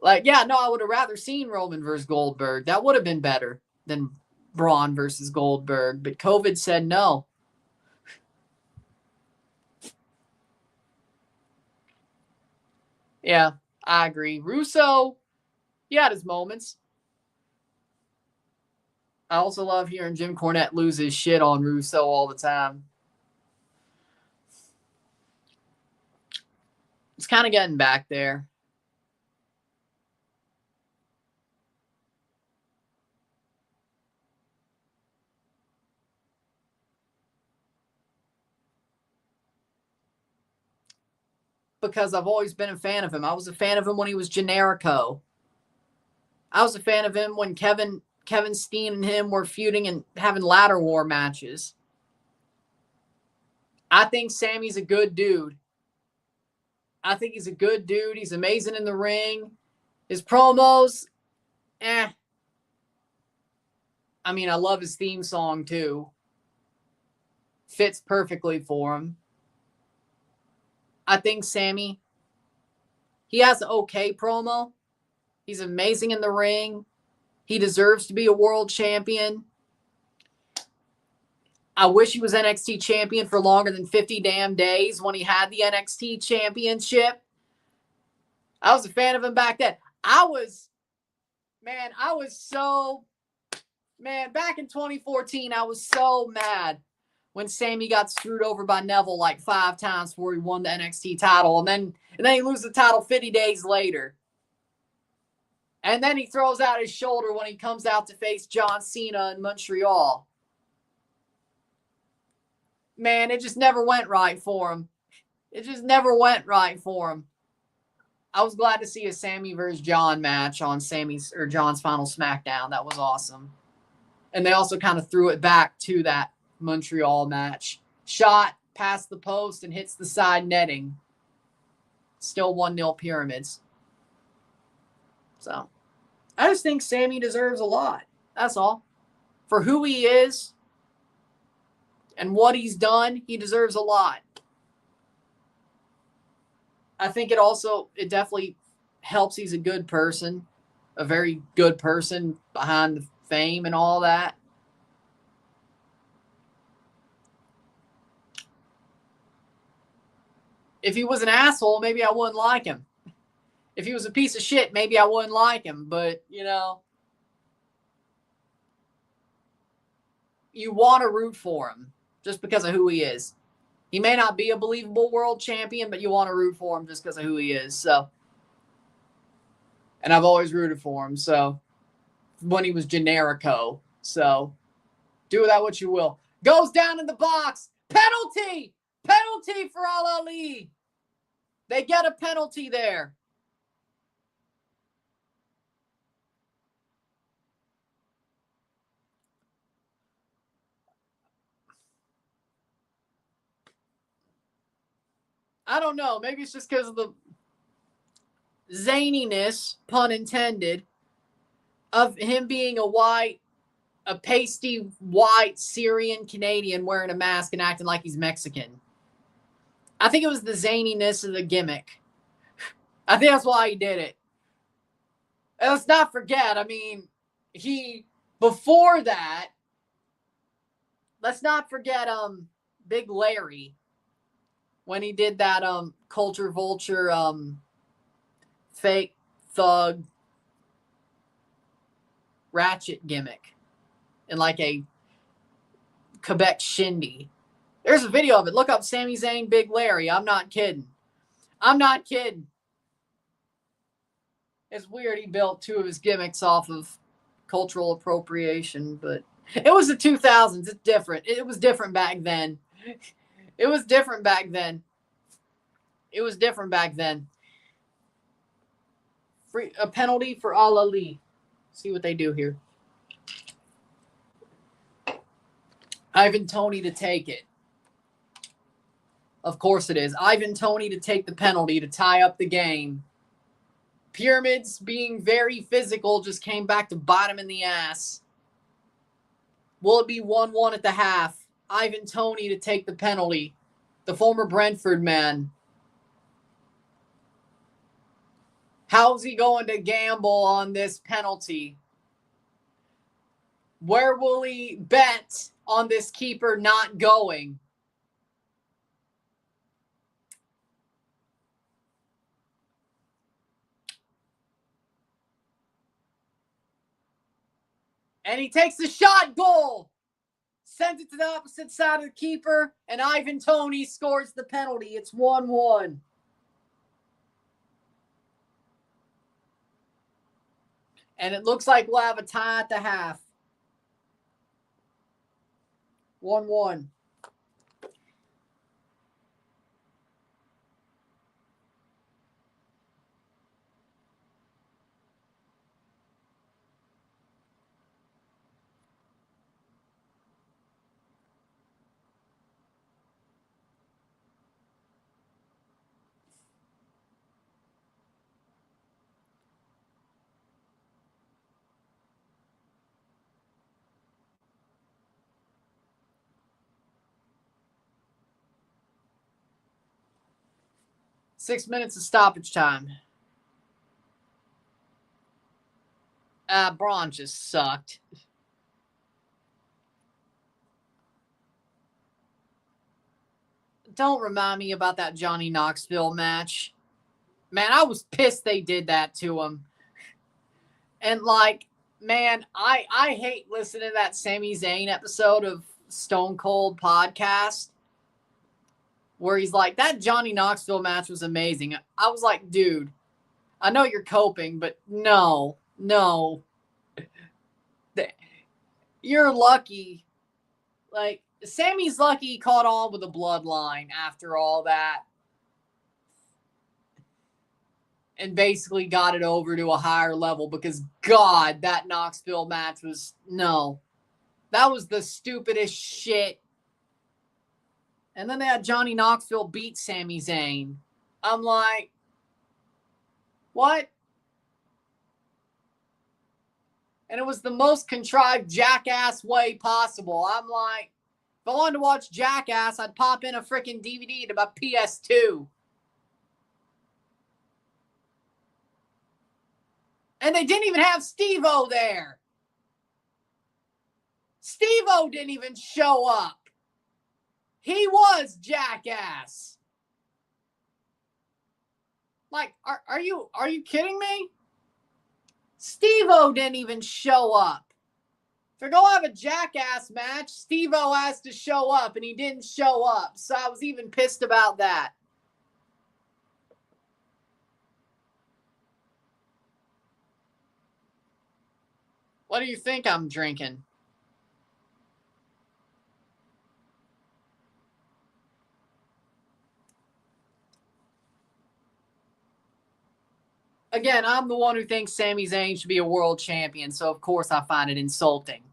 Like, yeah, no, I would have rather seen Roman versus Goldberg. That would have been better than Braun versus Goldberg. But COVID said no. Yeah, I agree. Russo, he had his moments. I also love hearing Jim Cornette lose his shit on Russo all the time. It's kind of getting back there. Because I've always been a fan of him. I was a fan of him when he was Generico. I was a fan of him when Kevin Steen and him were feuding and having ladder war matches. I think Sami's a good dude. I think he's a good dude. He's amazing in the ring. His promos, I mean, I love his theme song too. Fits perfectly for him. I think Sami, he has an okay promo. He's amazing in the ring. He deserves to be a world champion. I wish he was NXT champion for longer than 50 damn days when he had the NXT championship. I was a fan of him back then. Back in 2014, I was so mad when Sami got screwed over by Neville like 5 times before he won the NXT title. And then he loses the title 50 days later. And then he throws out his shoulder when he comes out to face John Cena in Montreal. Man, it just never went right for him. It just never went right for him. I was glad to see a Sami versus John match on John's final SmackDown. That was awesome. And they also kind of threw it back to that Montreal match. Shot past the post and hits the side netting. Still 1-0 Pyramids. So, I just think Sami deserves a lot. That's all. For who he is and what he's done, he deserves a lot. I think it definitely helps he's a good person. A very good person behind the fame and all that. If he was an asshole, maybe I wouldn't like him. If he was a piece of shit, maybe I wouldn't like him. But, you want to root for him just because of who he is. He may not be a believable world champion, but you want to root for him just because of who he is. So, And I've always rooted for him. So when he was Generico. So do with that what you will. Goes down in the box. Penalty! Penalty for Alali. They get a penalty there. I don't know. Maybe it's just because of the zaniness, pun intended, of him being a pasty white Syrian Canadian wearing a mask and acting like he's Mexican. I think it was the zaniness of the gimmick. I think that's why he did it. And let's not forget, I mean, before that, let's not forget Big Larry when he did that Culture Vulture fake thug ratchet gimmick in like a Quebec shindy. There's a video of it. Look up Sami Zayn, Big Larry. I'm not kidding. I'm not kidding. It's weird he built two of his gimmicks off of cultural appropriation, but it was the 2000s. It's different. It was different back then. It was different back then. It was different back then. A penalty for Alali. See what they do here. Ivan Toney to take it. Of course it is. Ivan Toney to take the penalty to tie up the game. Pyramids being very physical just came back to bite him in the ass. Will it be 1-1 at the half? Ivan Toney to take the penalty. The former Brentford man. How's he going to gamble on this penalty? Where will he bet on this keeper not going? And he takes the shot. Goal. Sends it to the opposite side of the keeper. And Ivan Toney scores the penalty. It's 1-1. And it looks like we'll have a tie at the half. 1-1. Six minutes of stoppage time. Braun just sucked. Don't remind me about that Johnny Knoxville match. Man, I was pissed they did that to him. And like, man, I hate listening to that Sami Zayn episode of Stone Cold Podcast where he's like, that Johnny Knoxville match was amazing. I was like, dude, I know you're coping, but no. You're lucky. Like, Sammy's lucky he caught on with the bloodline after all that. And basically got it over to a higher level because, God, that Knoxville match was, no. That was the stupidest shit. And then they had Johnny Knoxville beat Sami Zayn. I'm like, what? And it was the most contrived jackass way possible. I'm like, if I wanted to watch Jackass, I'd pop in a freaking DVD to my PS2. And they didn't even have Steve-O there. Steve-O didn't even show up. He was Jackass. Like, are you kidding me? Steve-O didn't even show up. If we're going to have a Jackass match, Steve-O has to show up, and he didn't show up. So I was even pissed about that. What do you think I'm drinking? Again, I'm the one who thinks Sami Zayn should be a world champion, so of course I find it insulting.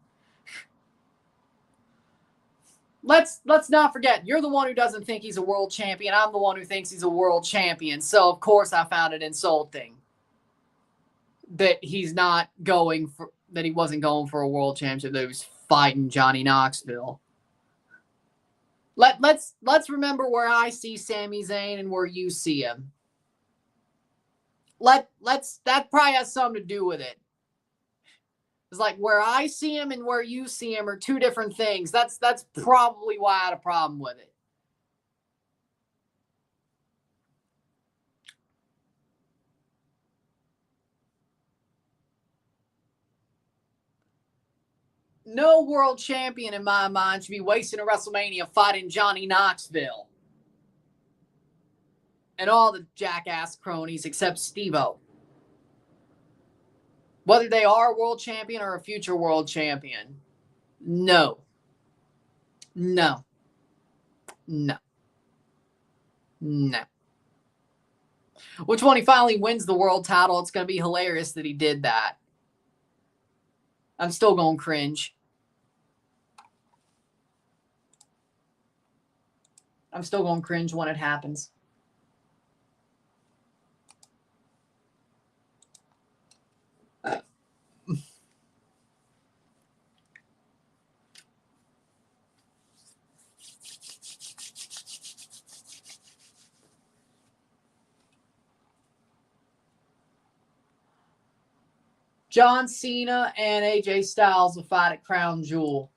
Let's not forget, you're the one who doesn't think he's a world champion. I'm the one who thinks he's a world champion, so of course I found it insulting that he's not going for, that he wasn't going for a world championship, that he was fighting Johnny Knoxville. Let's remember where I see Sami Zayn and where you see him. That probably has something to do with it. It's like where I see him and where you see him are two different things. That's probably why I had a problem with it. No world champion in my mind should be wasting a WrestleMania fighting Johnny Knoxville and all the jackass cronies except Steve-O. Whether they are a world champion or a future world champion. No. No. No. No. Which when he finally wins the world title, it's going to be hilarious that he did that. I'm still going to cringe. I'm still going to cringe when it happens. John Cena and AJ Styles will fight at Crown Jewel.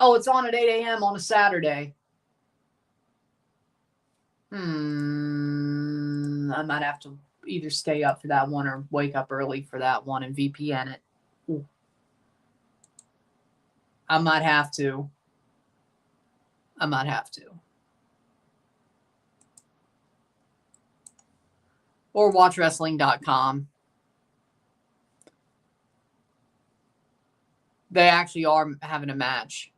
Oh, it's on at 8 a.m. on a Saturday. I might have to either stay up for that one or wake up early for that one and VPN it. Ooh. I might have to. Or watchwrestling.com. They actually are having a match.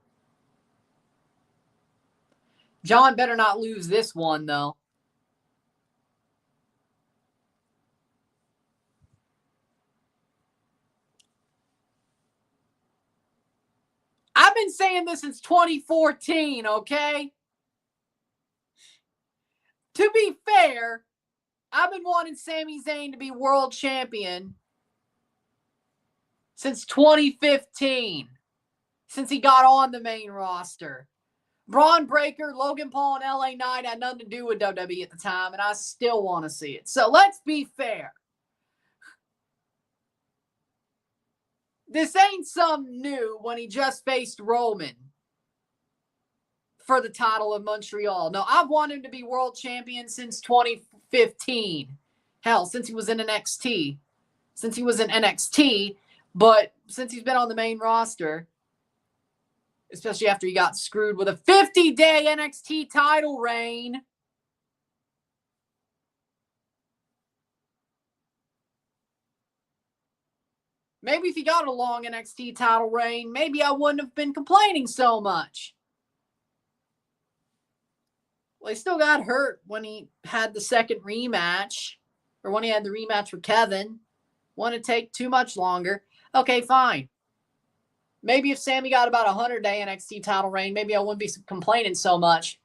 John better not lose this one, though. I've been saying this since 2014, okay? To be fair, I've been wanting Sami Zayn to be world champion since 2015, since he got on the main roster. Braun Breaker, Logan Paul, and LA Knight had nothing to do with WWE at the time, and I still want to see it. So let's be fair. This ain't something new when he just faced Roman for the title of Montreal. No, I've wanted him to be world champion since 2015. Hell, since he was in NXT. But since he's been on the main roster, especially after he got screwed with a 50-day NXT title reign. Maybe if he got a long NXT title reign, maybe I wouldn't have been complaining so much. Well, he still got hurt when he had the second rematch, or when he had the rematch with Kevin. Wanted to take too much longer. Okay, fine. Maybe if Sammy got about a 100-day NXT title reign, maybe I wouldn't be complaining so much.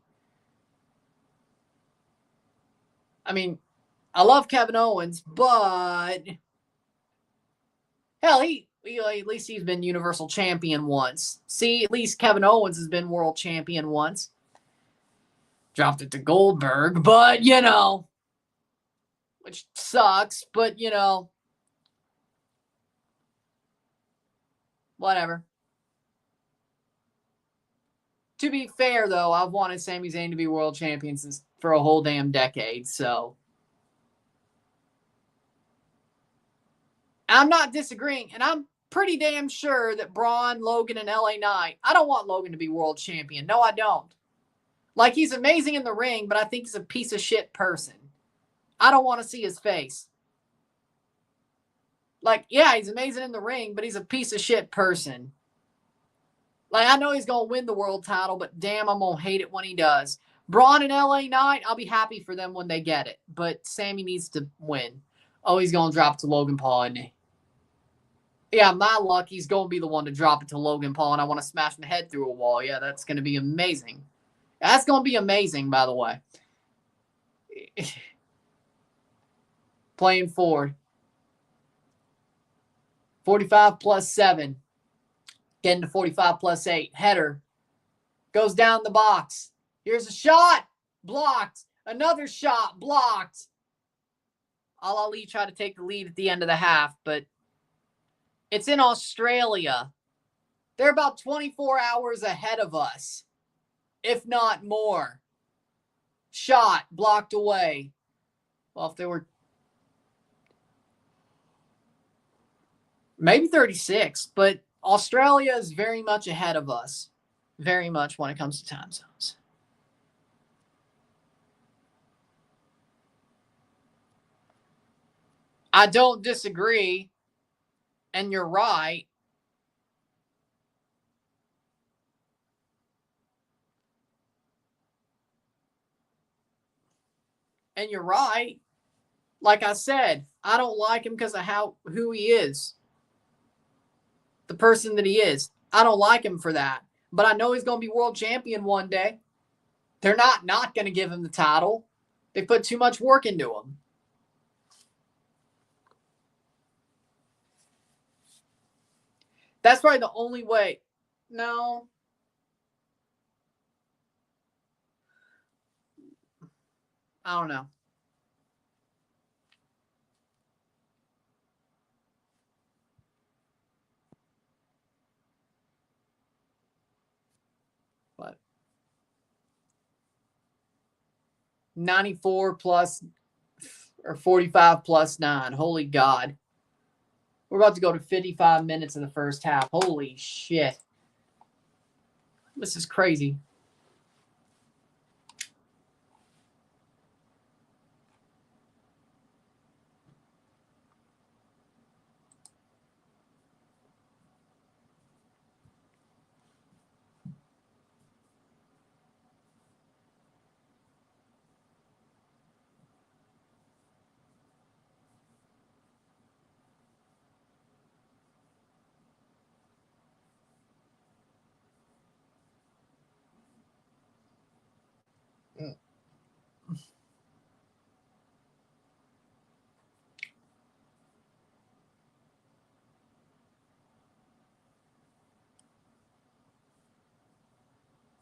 I mean, I love Kevin Owens, but hell, at least he's been Universal Champion once. See, at least Kevin Owens has been World Champion once. Dropped it to Goldberg, but, which sucks, but, whatever. To be fair, though, I've wanted Sami Zayn to be world champion for a whole damn decade, so I'm not disagreeing, and I'm pretty damn sure that Braun, Logan, and LA Knight, I don't want Logan to be world champion. No, I don't. Like, he's amazing in the ring, but I think he's a piece of shit person. I don't want to see his face. Like, yeah, he's amazing in the ring, but he's a piece of shit person. Like, I know he's going to win the world title, but damn, I'm going to hate it when he does. Braun and LA Knight, I'll be happy for them when they get it. But Sammy needs to win. Oh, he's going to drop to Logan Paul, isn't he? Yeah, my luck, he's going to be the one to drop it to Logan Paul, and I want to smash my head through a wall. Yeah, that's going to be amazing. That's going to be amazing, by the way. Playing forward. 45 plus 7. Getting to 45 plus 8. Header. Goes down the box. Here's a shot. Blocked. Another shot. Blocked. Alali tried to take the lead at the end of the half, but it's in Australia. They're about 24 hours ahead of us, if not more. Shot. Blocked away. Well, if they were maybe 36, but Australia is very much ahead of us. Very much when it comes to time zones. I don't disagree, and you're right. And you're right. Like I said, I don't like him because of who he is. The person that he is. I don't like him for that. But I know he's going to be world champion one day. They're not going to give him the title. They put too much work into him. That's probably the only way. No. I don't know. But 94 plus or 45 plus 9. Holy God. We're about to go to 55 minutes in the first half. Holy shit. This is crazy.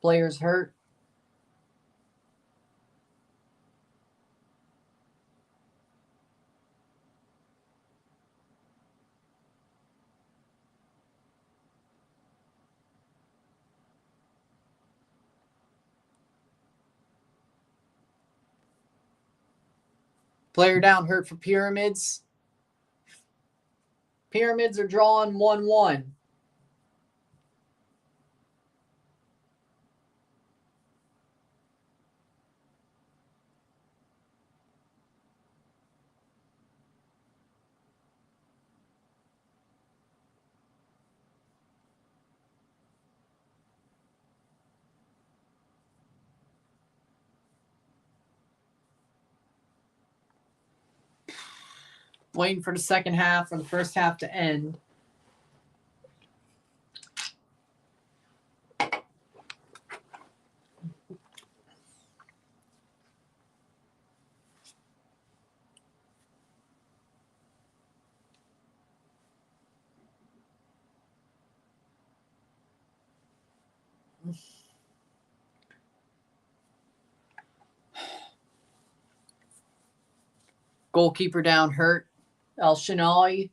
Players hurt. Player down hurt for Pyramids. Pyramids are drawing 1-1. Waiting for the second half or the first half to end. Goalkeeper down hurt. Al-Ahli.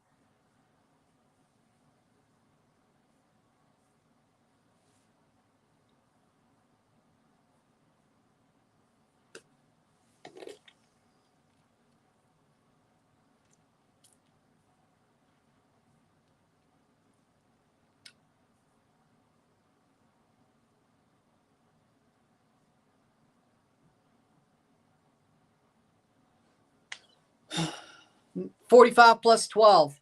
$45 plus 12.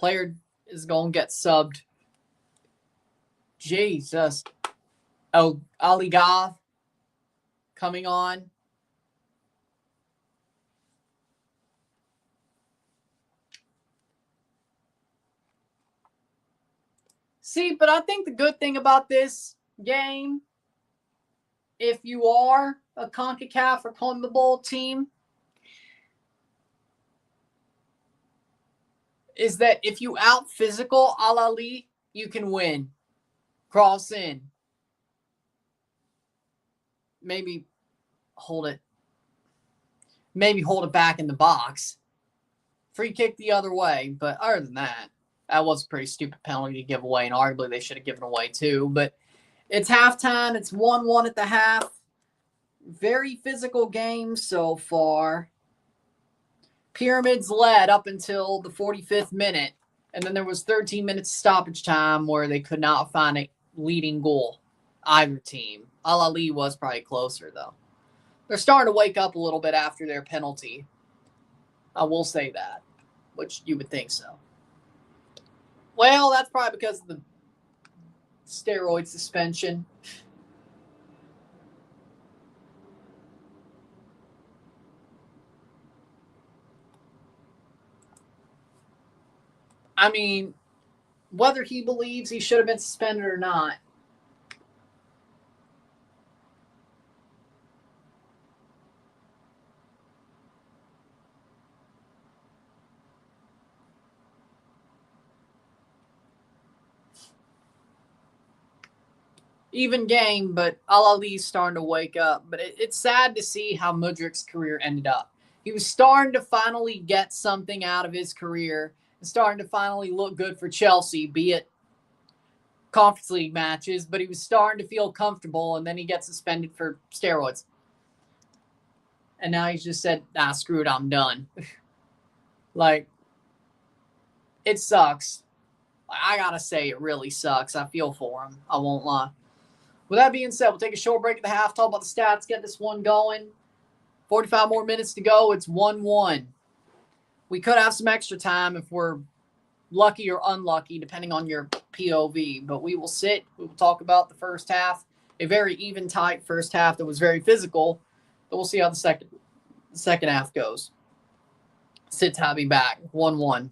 Player is going to get subbed. Jesus. Oh, Ali coming on. See, but I think the good thing about this game, if you are a CONCACAF or CONMEBOL team, is that if you out physical Alali, you can win. Cross in. Maybe hold it. Maybe hold it back in the box. Free kick the other way. But other than that, that was a pretty stupid penalty to give away, and arguably they should have given away too. But it's halftime. It's 1-1 at the half. Very physical game so far. Pyramids led up until the 45th minute, and then there was 13 minutes stoppage time where they could not find a leading goal, either team. Alali was probably closer, though. They're starting to wake up a little bit after their penalty. I will say that, which you would think so. Well, that's probably because of the steroid suspension. I mean, whether he believes he should have been suspended or not, even game, but Alali's starting to wake up. But it's sad to see how Mudrik's career ended up. He was starting to finally get something out of his career and starting to finally look good for Chelsea, be it Conference League matches, but he was starting to feel comfortable, and then he gets suspended for steroids. And now he's just said, nah, screw it, I'm done. Like, it sucks. I gotta say, it really sucks. I feel for him. I won't lie. With that being said, we'll take a short break at the half, talk about the stats, get this one going. 45 more minutes to go. It's 1-1. We could have some extra time if we're lucky or unlucky, depending on your POV. But we will sit. We will talk about the first half. A very even, tight first half that was very physical. But we'll see how the second half goes. Sit tight, be back. 1-1.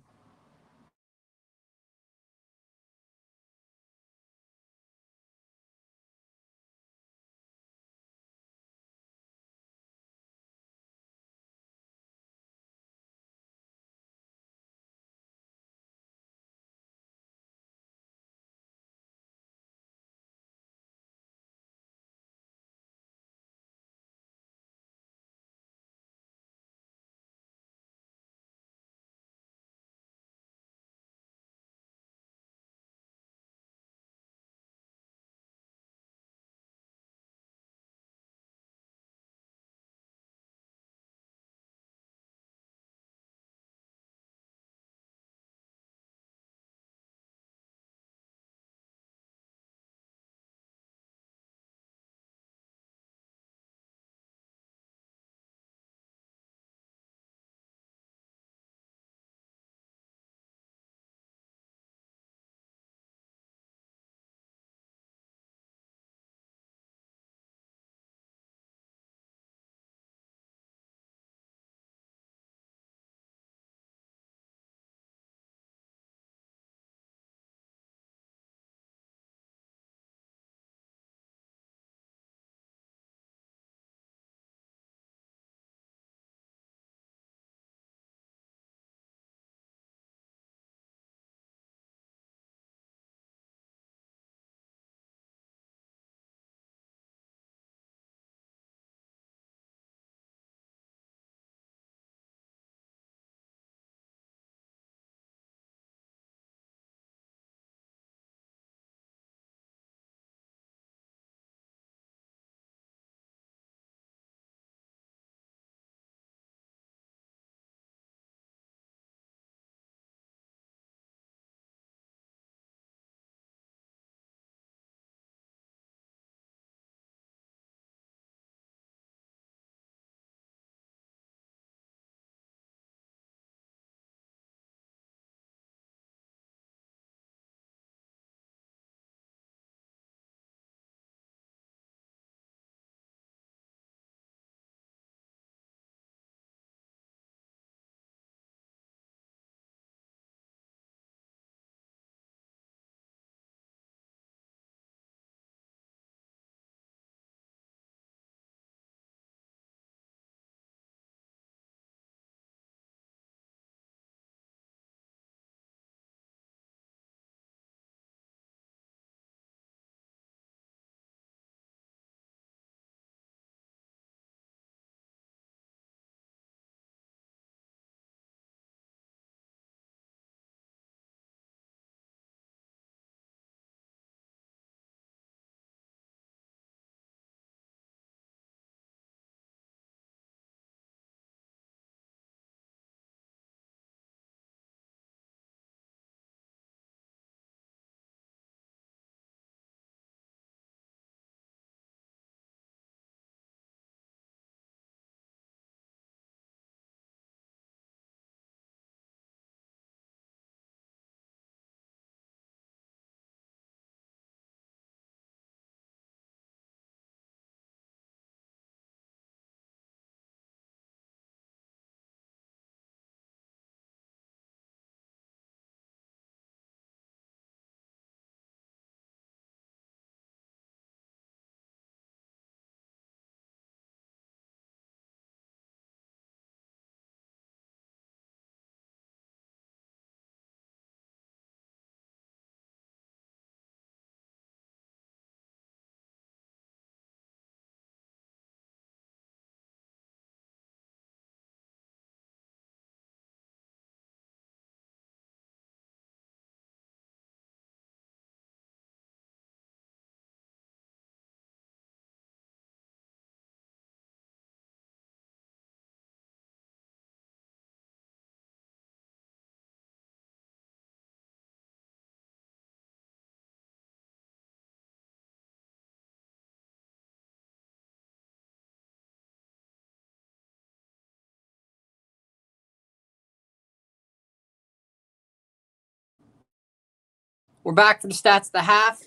We're back for the stats of the half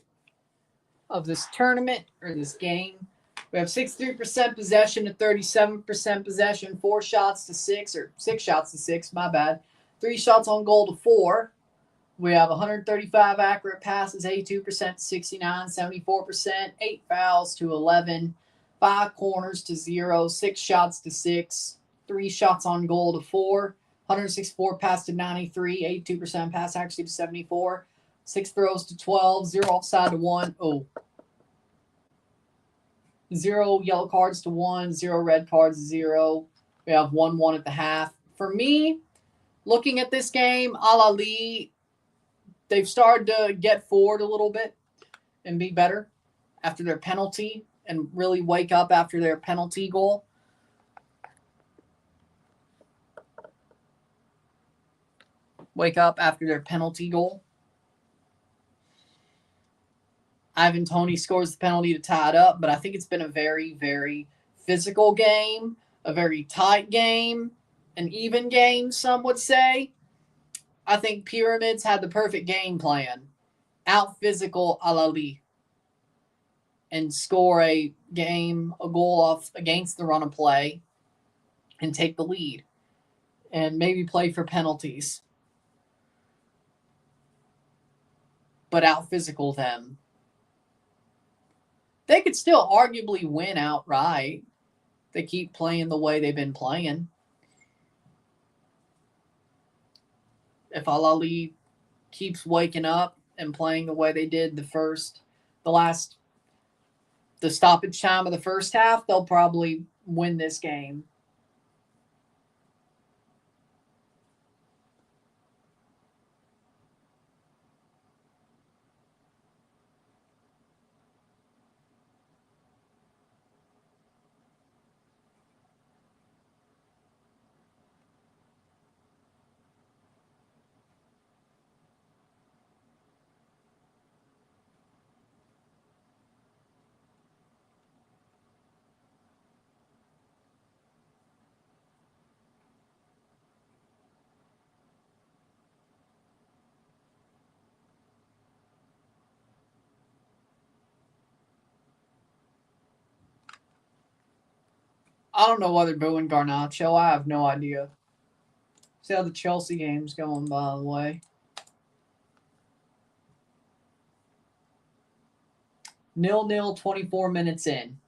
of this tournament, or this game. We have 63% possession to 37% possession, 4 shots to 6, or 6 shots to 6, my bad. 3 shots on goal to 4. We have 135 accurate passes, 82% to 69, 74%, 8 fouls to 11, 5 corners to 0, 6 shots to 6, 3 shots on goal to 4, 164 pass to 93, 82% pass accuracy to 74, 6 throws to 12, 0 offside to 1. 0 yellow cards to 1, 0 red cards to 0. We have 1-1 at the half. For me, looking at this game, Alali, they've started to get forward a little bit and be better after their penalty and really wake up after their penalty goal. Wake up after their penalty goal. Ivan Toney scores the penalty to tie it up, but I think it's been a very, very physical game, a very tight game, an even game, some would say. I think Pyramids had the perfect game plan. Out-physical Alali and score a goal off against the run of play and take the lead and maybe play for penalties. But out-physical them. They could still arguably win outright. They keep playing the way they've been playing. If Alali keeps waking up and playing the way they did the stoppage time of the first half, they'll probably win this game. I don't know why they're booing Garnacho. I have no idea. See how the Chelsea game's going, by the way. 0-0, 24 minutes in.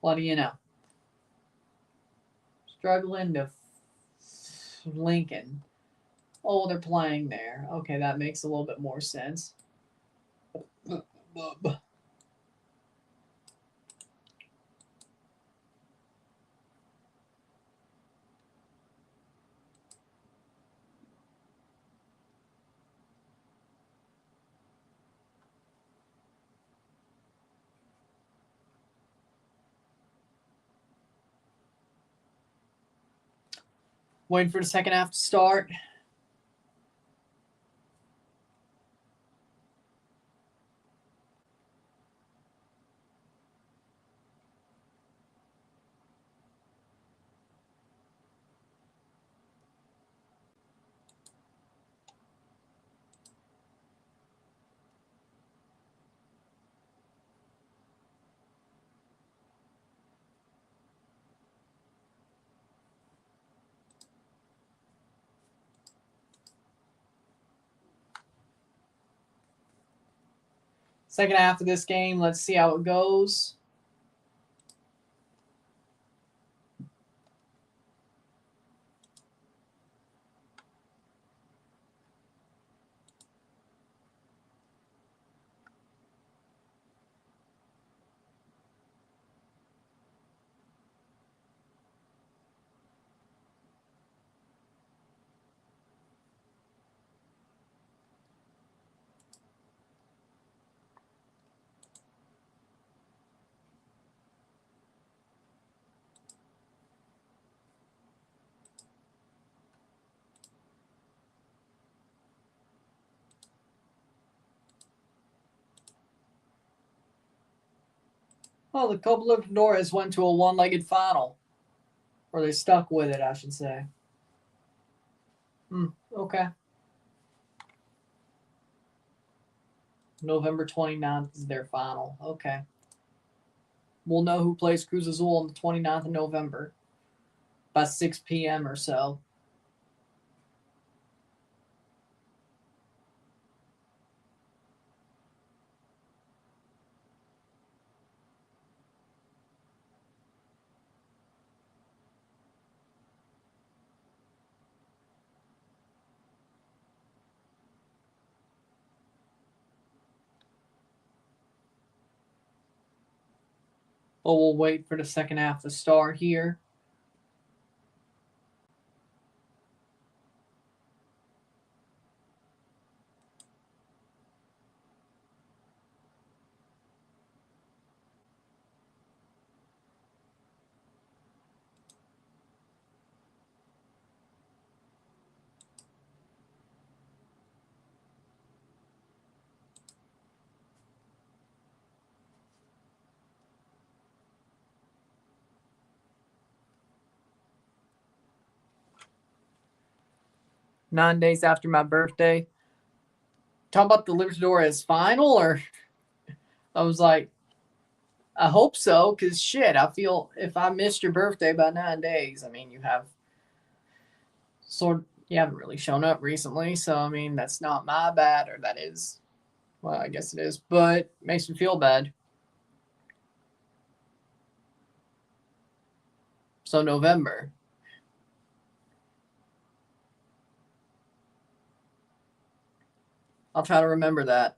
What do you know? Struggling to Lincoln. Oh, they're playing there. Okay, that makes a little bit more sense. Waiting for the second half to start. Second half of this game, let's see how it goes. Well, the Copa Libertadores went to a one-legged final. Or they stuck with it, I should say. Okay. November 29th is their final. Okay. We'll know who plays Cruz Azul on the 29th of November by 6 p.m. or so. But we'll wait for the second half to start here. Nine days after my birthday. Talking about the Libertadores final, or I was like, I hope so, because shit, I feel if I missed your birthday by 9 days, I mean, you haven't really shown up recently, so I mean, that's not my bad, or that is, well, I guess it is, but it makes me feel bad. So November. I'll try to remember that.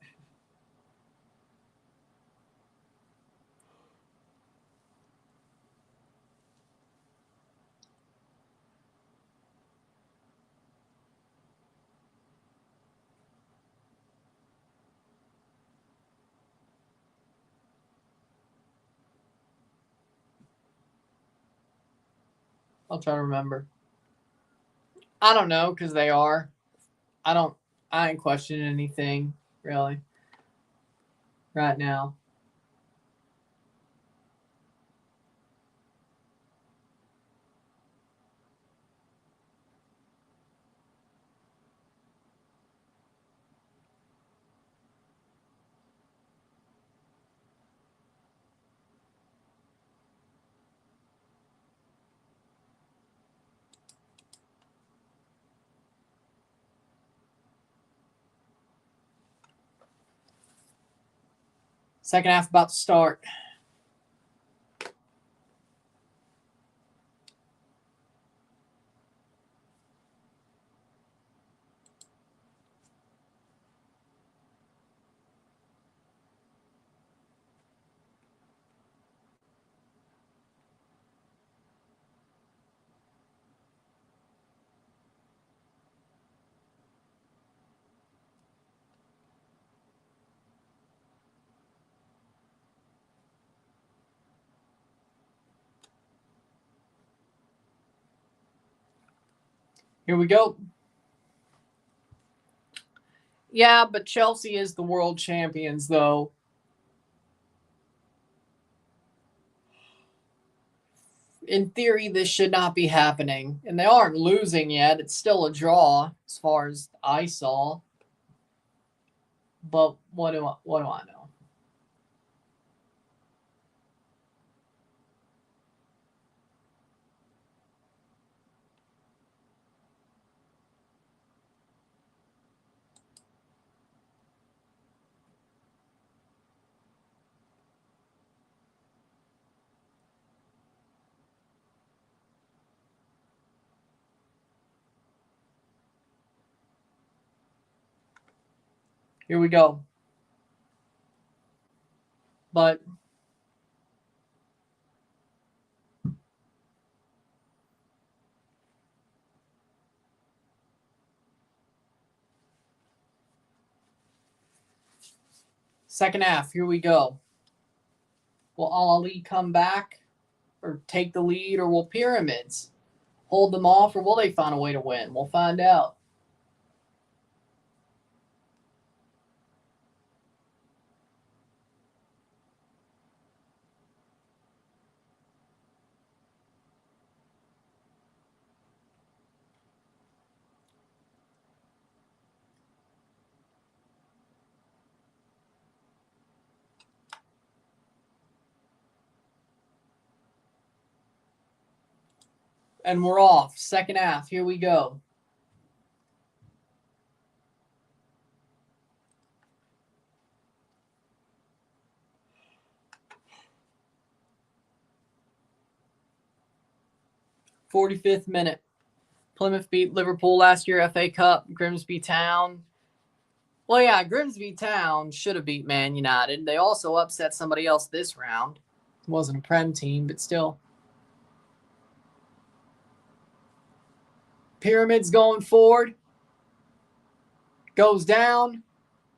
I'll try to remember. I don't know, because they are. I ain't questioning anything, really, right now. Second half about to start. Here we go. Yeah, but Chelsea is the world champions, though. In theory, this should not be happening. And they aren't losing yet. It's still a draw, as far as I saw. But what do I know? Here we go. But second half, here we go. Will Alali come back or take the lead, or will Pyramids hold them off, or will they find a way to win? We'll find out. And we're off. Second half. Here we go. '45th minute. Plymouth beat Liverpool last year, FA Cup. Grimsby Town. Well, yeah, Grimsby Town should have beat Man United. They also upset somebody else this round. It wasn't a Prem team, but still. Pyramids going forward. Goes down.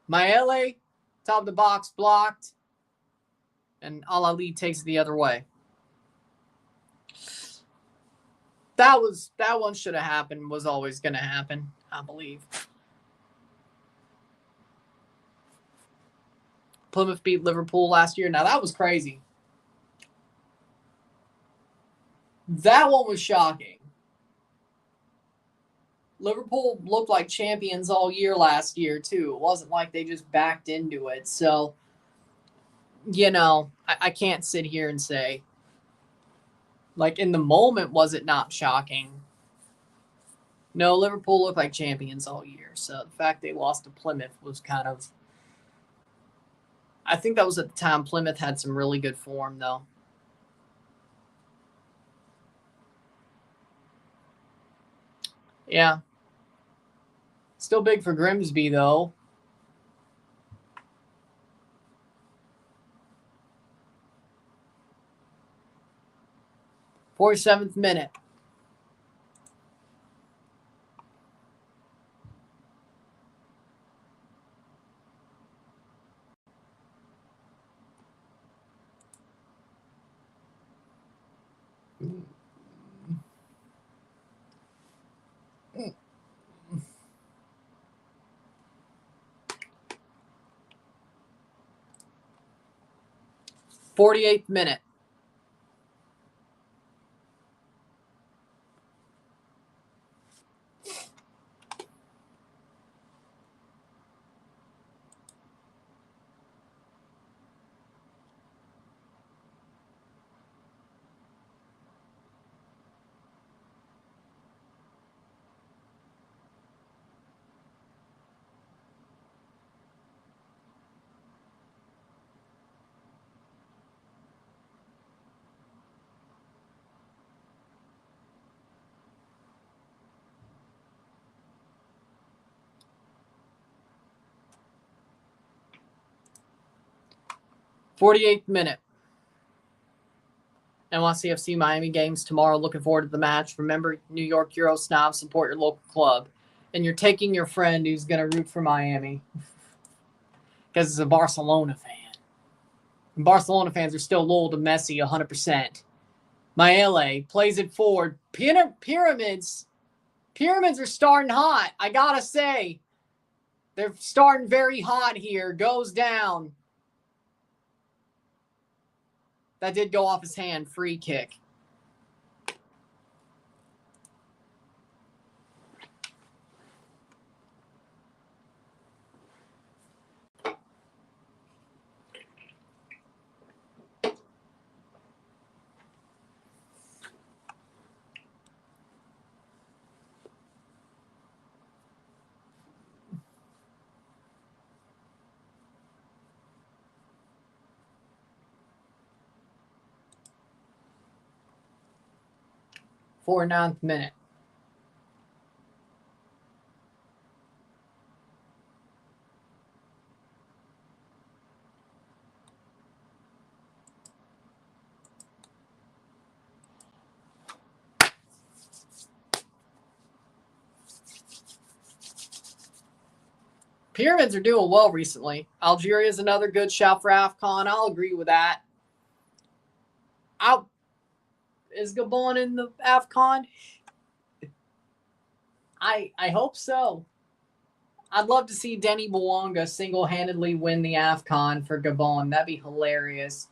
Maele, top of the box blocked. And Alali takes it the other way. That one should have happened, was always going to happen, I believe. Plymouth beat Liverpool last year. Now, that was crazy. That one was shocking. Liverpool looked like champions all year last year, too. It wasn't like they just backed into it. So, I can't sit here and say, like, in the moment, was it not shocking? No, Liverpool looked like champions all year. So, the fact they lost to Plymouth was kind of... I think that was at the time Plymouth had some really good form, though. Yeah. Still big for Grimsby, though. '47th minute. Mm. 48th minute. '48th minute. NYCFC Miami games tomorrow. Looking forward to the match. Remember, New York Euro Snob, support your local club. And you're taking your friend who's going to root for Miami because he's a Barcelona fan. And Barcelona fans are still loyal to Messi 100%. Maele plays it forward. Pyramids are starting hot. I got to say, they're starting very hot here. Goes down. That did go off his hand. Free kick. '49th minute. Pyramids are doing well recently. Algeria is another good shout for AFCON. I'll agree with that. Is Gabon in the AFCON? I hope so. I'd love to see Denny Bouanga single-handedly win the AFCON for Gabon. That'd be hilarious.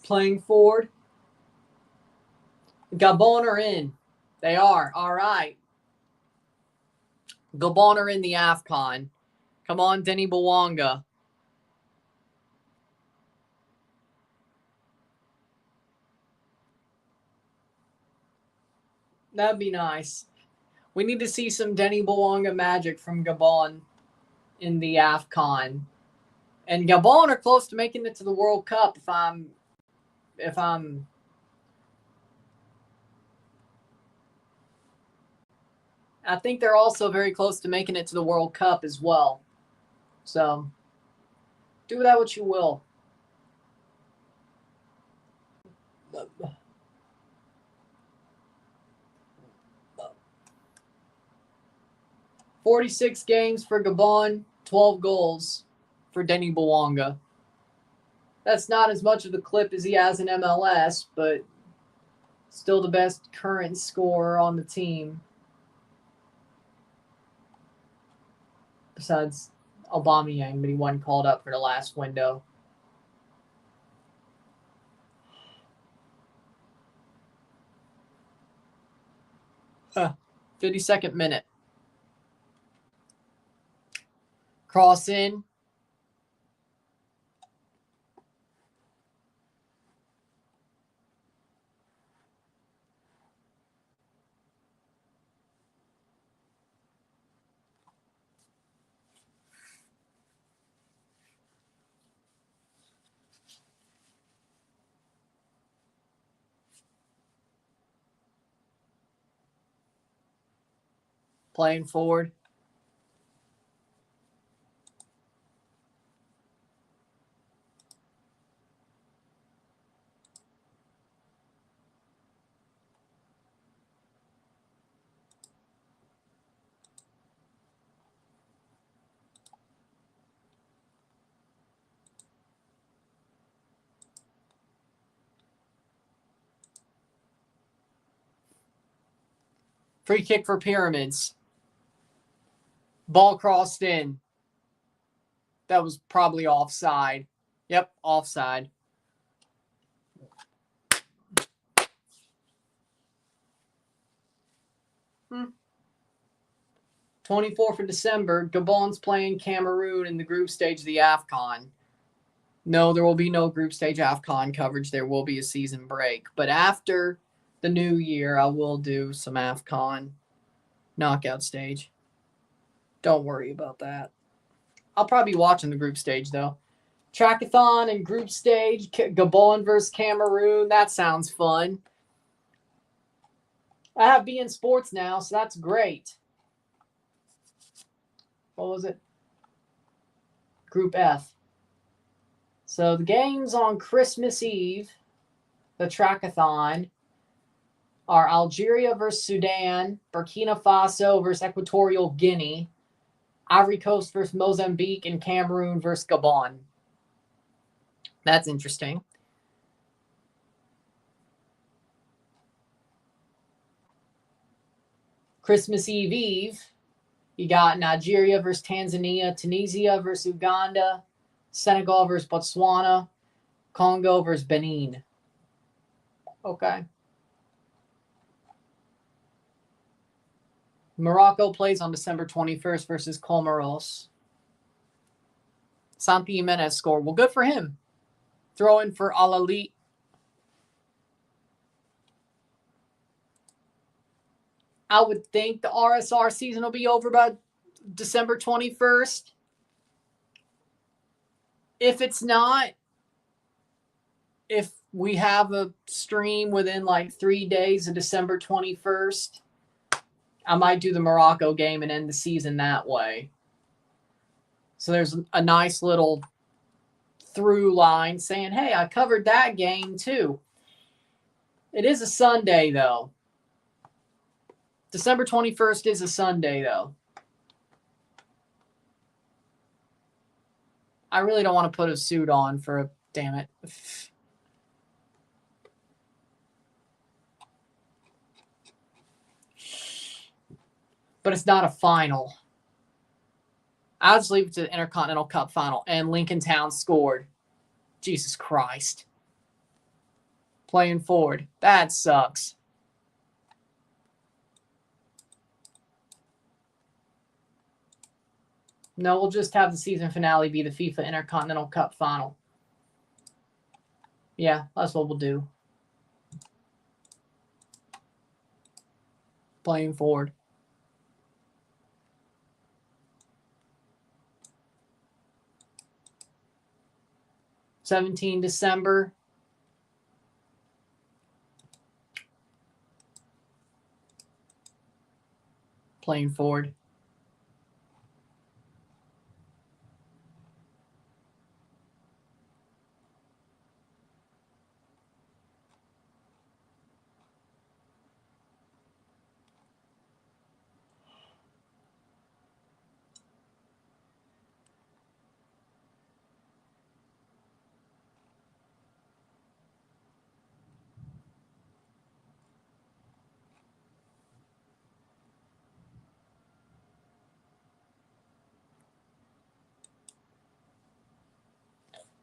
Playing forward. Gabon are in. They are. All right. Gabon are in the AFCON. Come on, Denny Bwanga. That'd be nice. We need to see some Denny Bwanga magic from Gabon in the AFCON. And Gabon are close to making it to the World Cup I think they're also very close to making it to the World Cup as well. So, do with that what you will. "46 games for Gabon, 12 goals for Denny Bwanga." That's not as much of the clip as he has in MLS, but still the best current scorer on the team. Besides Aubameyang, but he wasn't called up for the last window. Huh. 52nd minute. Cross in. Playing forward. Free kick for Pyramids. Ball crossed in. That was probably offside. Yep, offside. Hmm. 24th of December, Gabon's playing Cameroon in the group stage of the AFCON. No, there will be no group stage AFCON coverage. There will be a season break. But after the new year, I will do some AFCON knockout stage. Don't worry about that. I'll probably be watching the group stage, though. Trackathon and group stage, Gabon versus Cameroon. That sounds fun. I have beIN Sports now, so that's great. What was it? Group F. So the games on Christmas Eve, the Trackathon, are Algeria versus Sudan, Burkina Faso versus Equatorial Guinea, Ivory Coast versus Mozambique, and Cameroon versus Gabon. That's interesting. Christmas Eve, you got Nigeria versus Tanzania, Tunisia versus Uganda, Senegal versus Botswana, Congo versus Benin. Okay. Morocco plays on December 21st versus Comoros. Santi Jimenez scored. Well, good for him. Throw in for Alali. I would think the RSR season will be over by December 21st. If it's not, if we have a stream within like 3 days of December 21st, I might do the Morocco game and end the season that way. So there's a nice little through line saying, hey, I covered that game too. It is a Sunday, though. December 21st is a Sunday, though. I really don't want to put a suit on for a... Damn it. But it's not a final. I'll just leave it to the Intercontinental Cup final. And Lincoln Town scored. Jesus Christ. Playing forward. That sucks. No, we'll just have the season finale be the FIFA Intercontinental Cup final. Yeah, that's what we'll do. Playing forward. December 17th. Playing forward.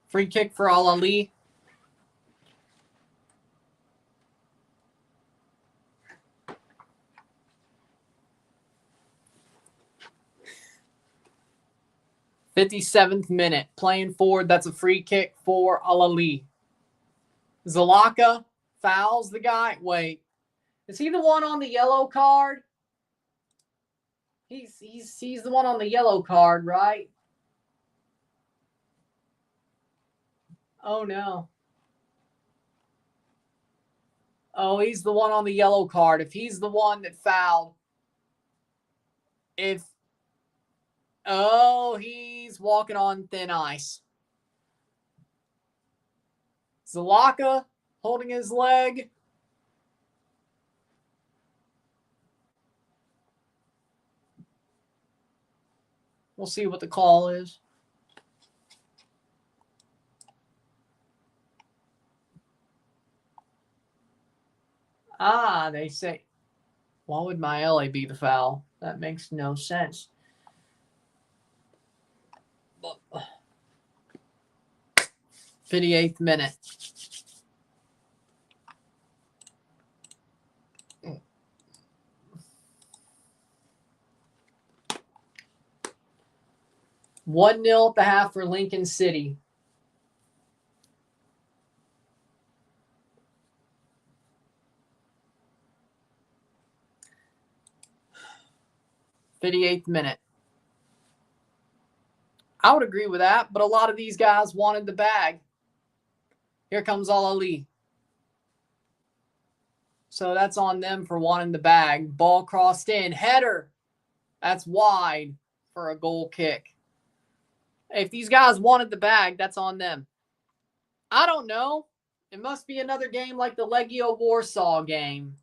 Free kick for Alali. .57 playing forward. That's a free kick for Alali. Zalaka fouls the guy. Wait, is he the one on the yellow card? He's the one on the yellow card, right? Oh no. Oh, he's the one on the yellow card. If he's the one that fouled, he's walking on thin ice. Zalaka holding his leg. We'll see what the call is. They say, why would Maele be the foul? That makes no sense. 58th minute. $1-0 at the half for Lincoln City. .58th minute. I would agree with that, but a lot of these guys wanted the bag. Here comes Alali. So that's on them for wanting the bag. Ball crossed in. Header. That's wide for a goal kick. If these guys wanted the bag, that's on them. I don't know. It must be another game like the Legio Warsaw game.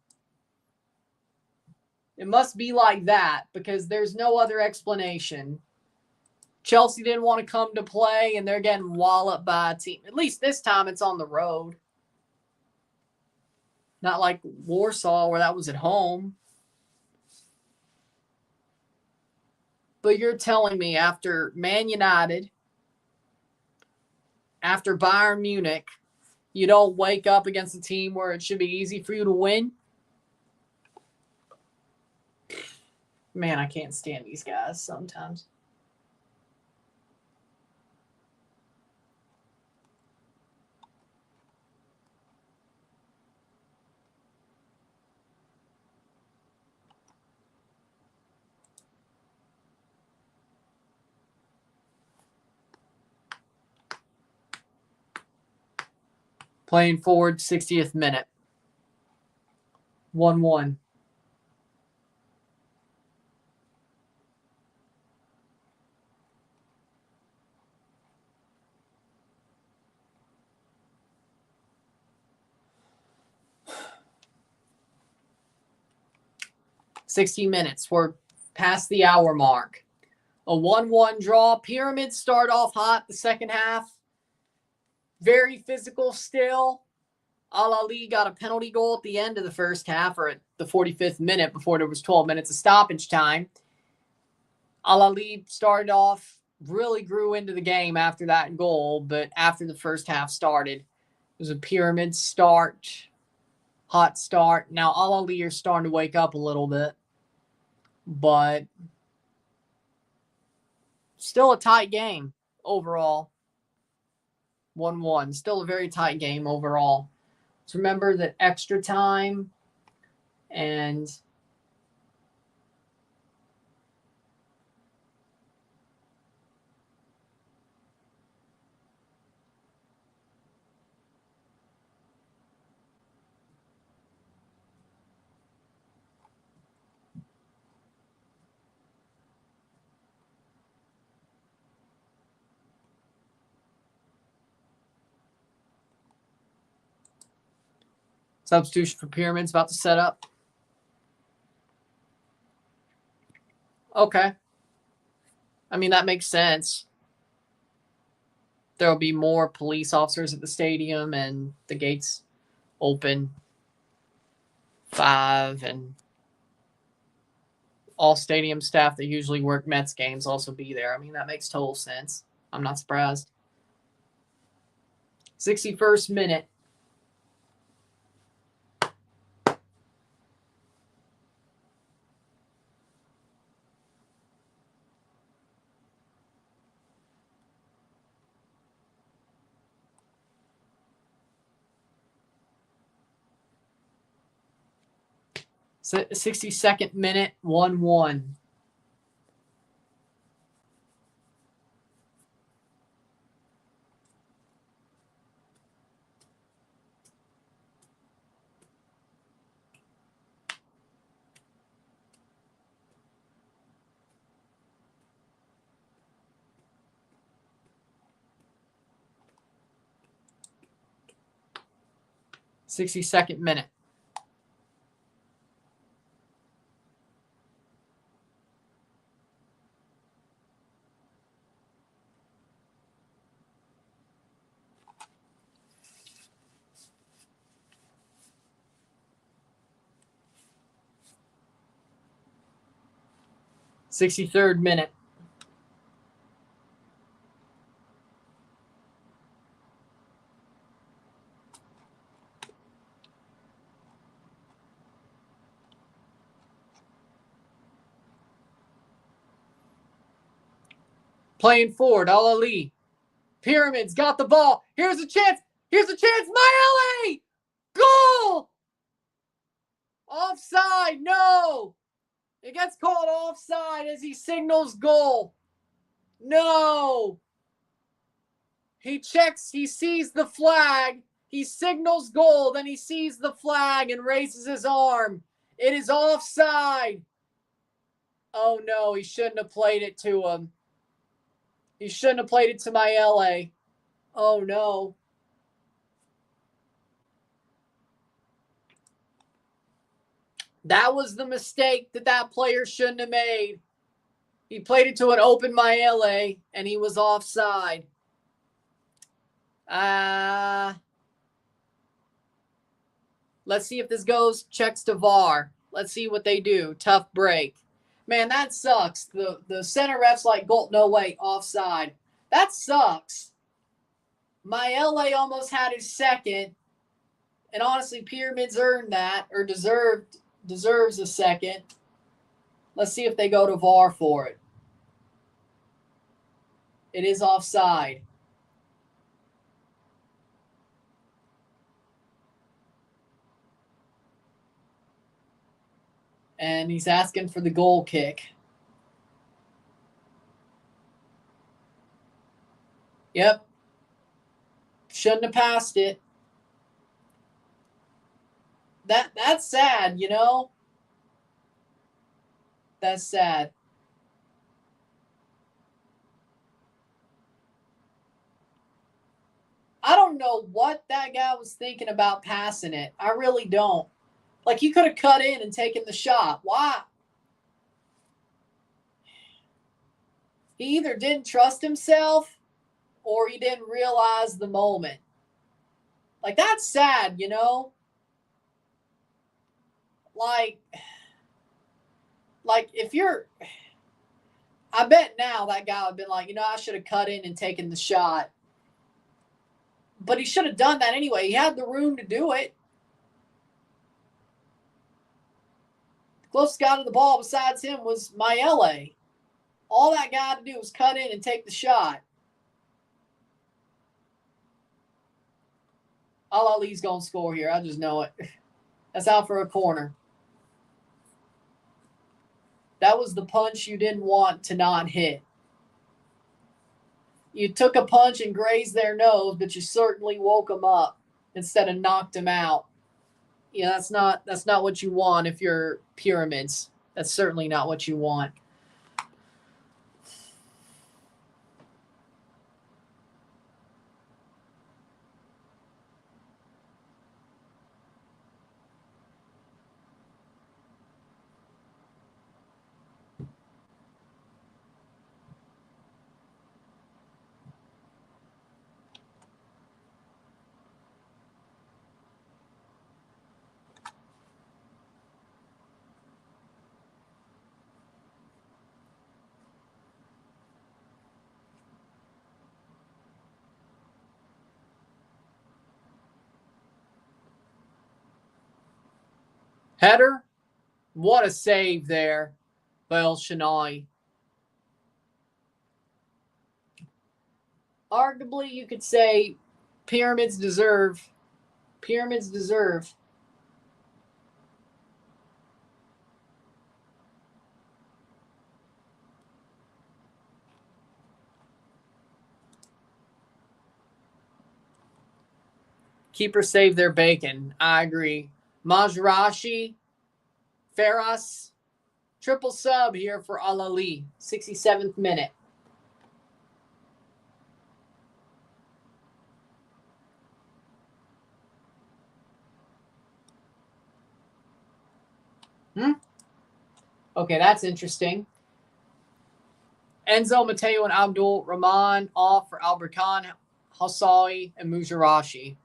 It must be like that because there's no other explanation. Chelsea didn't want to come to play, and they're getting walloped by a team. At least this time it's on the road. Not like Warsaw where that was at home. But you're telling me after Man United, after Bayern Munich, you don't wake up against a team where it should be easy for you to win? Man, I can't stand these guys sometimes. Playing forward, 60th minute. 1-1. .60 minutes. We're past the hour mark. A 1-1 draw. Pyramids start off hot the second half. Very physical still. Alali got a penalty goal at the end of the first half, or at the 45th minute before there was 12 minutes of stoppage time. Alali started off, really grew into the game after that goal, but after the first half started, was a pyramid start. Hot start. Now, Alali are starting to wake up a little bit. But still a tight game overall. 1-1. Still a very tight game overall. So remember that extra time and substitution for Pyramids about to set up. Okay. I mean, that makes sense. There'll be more police officers at the stadium and the gates open 5, and all stadium staff that usually work Mets games also be there. I mean, that makes total sense. I'm not surprised. 61st minute. So 62nd minute, 1-1. '62nd minute. '63rd minute. Playing forward, Alali. Pyramids got the ball. Here's a chance. Here's a chance. My LA! Goal! Offside. No. It gets called offside as he signals goal. No. He checks. He sees the flag. He signals goal. Then he sees the flag and raises his arm. It is offside. Oh, no. He shouldn't have played it to him. He shouldn't have played it to my LA. Oh, no. That was the mistake that player shouldn't have made. He played it to an open my LA, and he was offside. Let's see if this goes. Checks to VAR. Let's see what they do. Tough break. Man, that sucks. The center ref's like, goal, no way, offside. That sucks. My LA almost had his second. And honestly, Pyramids earned that or deserves a second. Let's see if they go to VAR for it. It is offside. And he's asking for the goal kick. Yep. Shouldn't have passed it. That's sad, you know? That's sad. I don't know what that guy was thinking about passing it. I really don't. Like, he could have cut in and taken the shot. Why? He either didn't trust himself or he didn't realize the moment. Like, that's sad, you know? Like if you're, I bet now that guy would have been like, you know, I should have cut in and taken the shot. But he should have done that anyway. He had the room to do it. The closest guy to the ball besides him was Mayele. All that guy had to do was cut in and take the shot. Alali's going to score here. I just know it. That's out for a corner. That was the punch you didn't want to not hit. You took a punch and grazed their nose, but you certainly woke them up instead of knocked them out. Yeah, that's not what you want if you're Pyramids. That's certainly not what you want. Header, what a save there by El-Shanawi. Arguably, you could say Pyramids deserve. Pyramids deserve. Keeper saved their bacon. I agree. Majrashi, Ferras, triple sub here for Alali. 67th minute. Okay, that's interesting. Enzo, Mateo, and Abdul Rahman off for Albert Khan, Hossawi, and Mujarashi.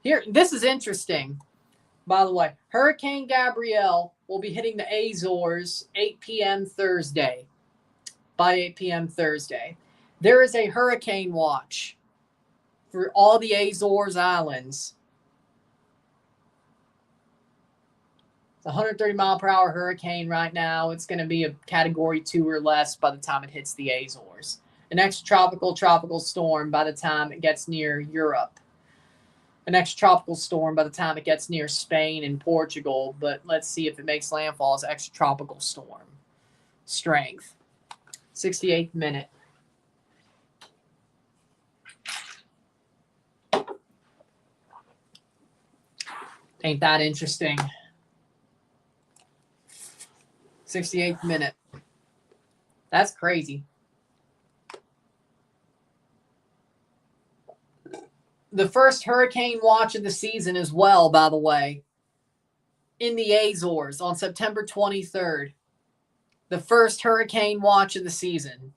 Here, this is interesting, by the way. Hurricane Gabrielle will be hitting the Azores 8 p.m. Thursday. By 8 p.m. Thursday. There is a hurricane watch for all the Azores Islands. It's a 130-mile-per-hour hurricane right now. It's going to be a Category 2 or less by the time it hits the Azores. An extratropical storm by the time it gets near Europe. An extratropical storm by the time it gets near Spain and Portugal. But let's see if it makes landfall as extratropical storm. Strength. 68th minute. Ain't that interesting? 68th minute. That's crazy. The first hurricane watch of the season as well, by the way, in the Azores on September 23rd. The first hurricane watch of the season.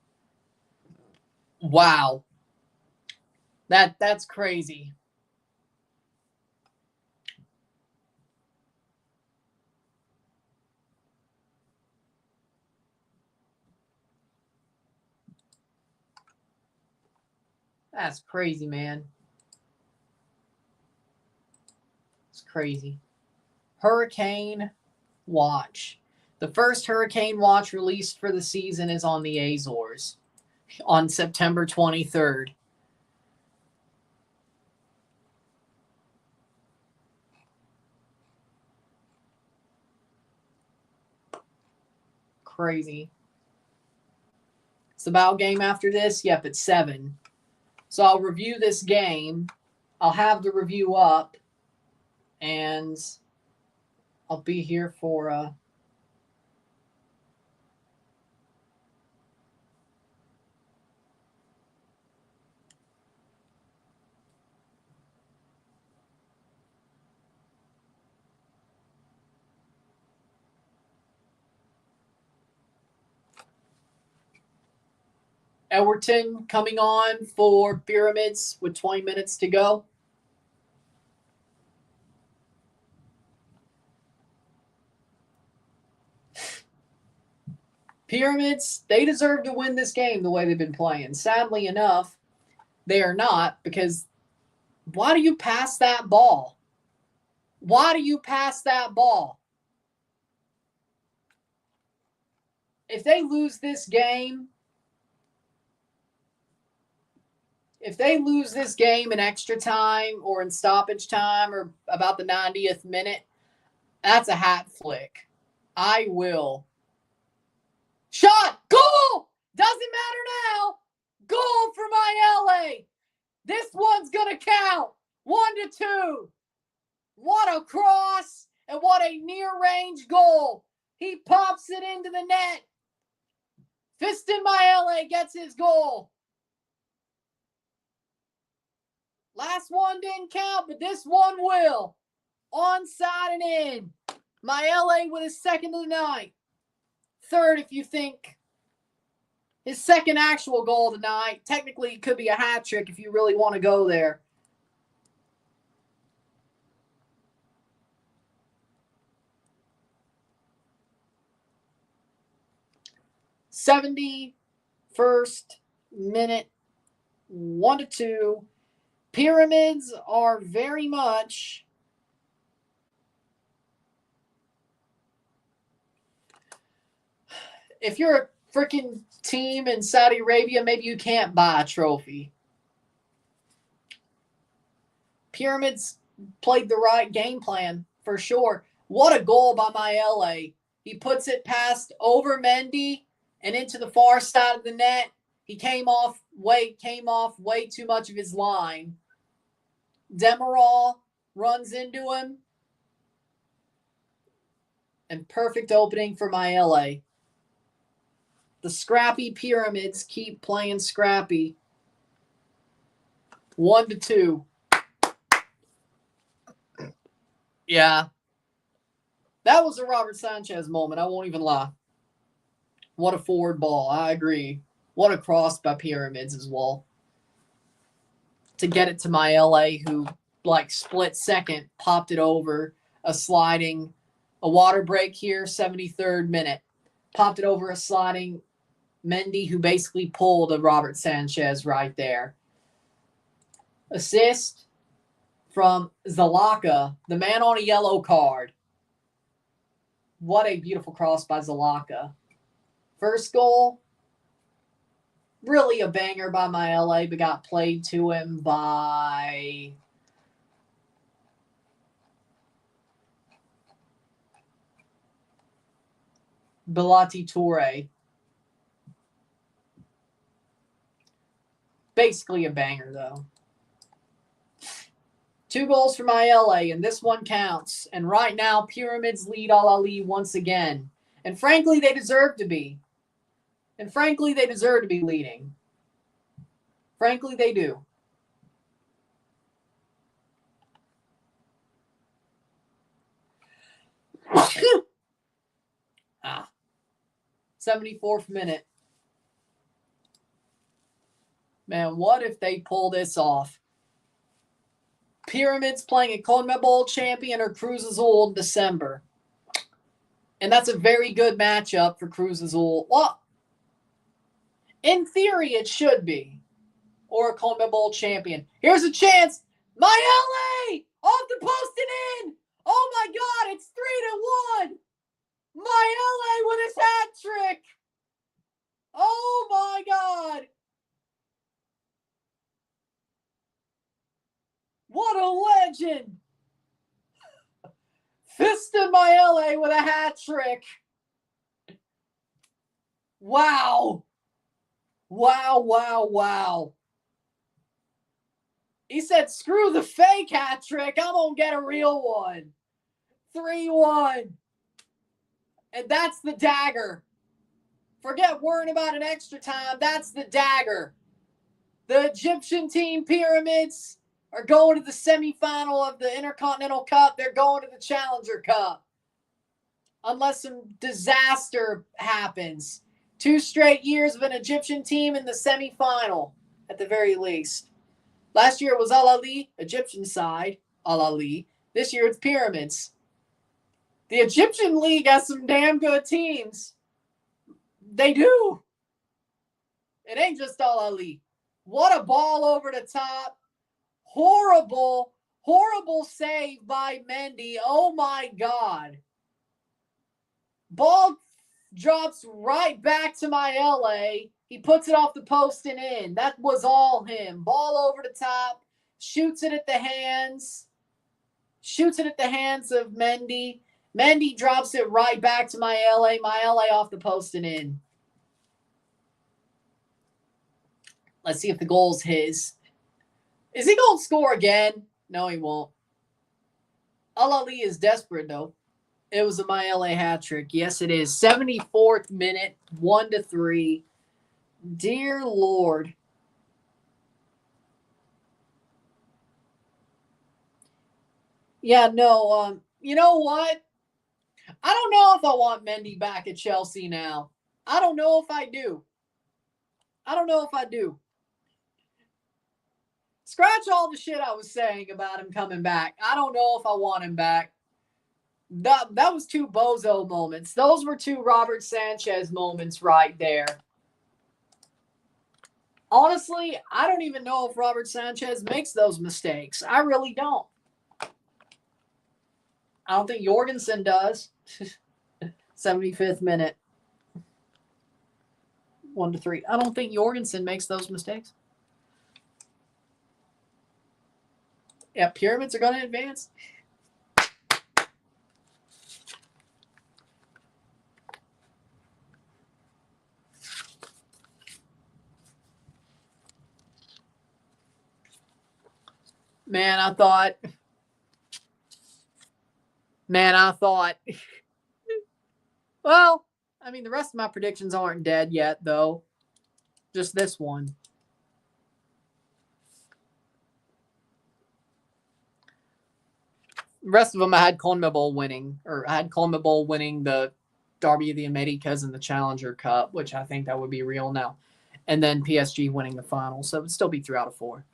Wow. That's crazy. That's crazy, man. It's crazy. Hurricane watch. The first hurricane watch released for the season is on the Azores on September 23rd. Crazy. It's the Bow game after this? Yep, it's 7. So I'll review this game. I'll have the review up. And I'll be here for Edwarton coming on for Pyramids with 20 minutes to go. Pyramids, they deserve to win this game the way they've been playing. Sadly enough, They are not, because why do you pass that ball? Why do you pass that ball? If they lose this game, in extra time or in stoppage time or about the 90th minute, that's a hat flick. I will. Shot! Goal! Doesn't matter now. Goal for my LA. This one's going to count. 1-2. What a cross and what a near-range goal. He pops it into the net. Fiston my LA gets his goal. Last one didn't count, but this one will. Onside and in. My LA with his second of the night. Third, if you think his second actual goal tonight. Technically, it could be a hat trick if you really want to go there. '71st minute, 1-2. Pyramids are very much if you're a freaking team in Saudi Arabia, maybe you can't buy a trophy. Pyramids played the right game plan for sure. What a goal by my LA. He puts it past over Mendy and into the far side of the net. He came off way too much of his line. Demiral runs into him. And perfect opening for my LA. The scrappy Pyramids keep playing scrappy. 1-2. Yeah. That was a Robert Sanchez moment. I won't even lie. What a forward ball. I agree. What a cross by Pyramids as well. To get it to my LA, who, like, split second, popped it over a water break here, 73rd minute. Popped it over a sliding Mendy, who basically pulled a Robert Sanchez right there. Assist from Zalaka, the man on a yellow card. What a beautiful cross by Zalaka. First goal, really a banger by my LA, but got played to him by Belati Toure. Basically a banger, though. 2 goals for my LA, and this one counts. And right now, Pyramids lead Alali once again. And frankly, they deserve to be. And frankly, they deserve to be leading. Frankly, they do. Ah. 74th minute. Man, what if they pull this off? Pyramids playing a CONMEBOL champion or Cruz Azul in December. And that's a very good matchup for Cruz Azul. Well, in theory, it should be. Or a CONMEBOL champion. Here's a chance. My LA! Off the post and in! Oh my God, it's 3-1! My LA with his hat trick! Oh my God! What a legend! Fisted my LA with a hat trick. Wow. Wow, wow, wow. He said, screw the fake hat trick. I'm going to get a real one. 3-1. And that's the dagger. Forget worrying about an extra time. That's the dagger. The Egyptian team Pyramids are going to the semifinal of the Intercontinental Cup. They're going to the Challenger Cup. Unless some disaster happens. 2 straight years of an Egyptian team in the semifinal, at the very least. Last year it was Alali, Egyptian side, Alali. This year it's Pyramids. The Egyptian league has some damn good teams. They do. It ain't just Alali. What a ball over the top. Horrible, horrible save by Mendy. Oh, my God. Ball drops right back to my LA. He puts it off the post and in. That was all him. Ball over the top. Shoots it at the hands. Shoots it at the hands of Mendy. Mendy drops it right back to my LA. My LA off the post and in. Let's see if the goal's his. Is he going to score again? No, he won't. Alali is desperate, though. It was a my LA hat trick. Yes, it is. 74th minute, 1-3. Dear Lord. Yeah, no, you know what? I don't know if I want Mendy back at Chelsea now. I don't know if I do. I don't know if I do. Scratch all the shit I was saying about him coming back. I don't know if I want him back. That was two bozo moments. Those were two Robert Sanchez moments right there. Honestly, I don't even know if Robert Sanchez makes those mistakes. I really don't. I don't think Jorgensen does. 75th minute. 1-3. I don't think Jorgensen makes those mistakes. Yeah, Pyramids are going to advance. Man, I thought. Well, I mean, the rest of my predictions aren't dead yet, though. Just this one. The rest of them I had CONMEBOL winning, or I had CONMEBOL winning the Derby of the Americas and the Challenger Cup, which I think that would be real now. And then PSG winning the final, so it would still be 3 out of 4.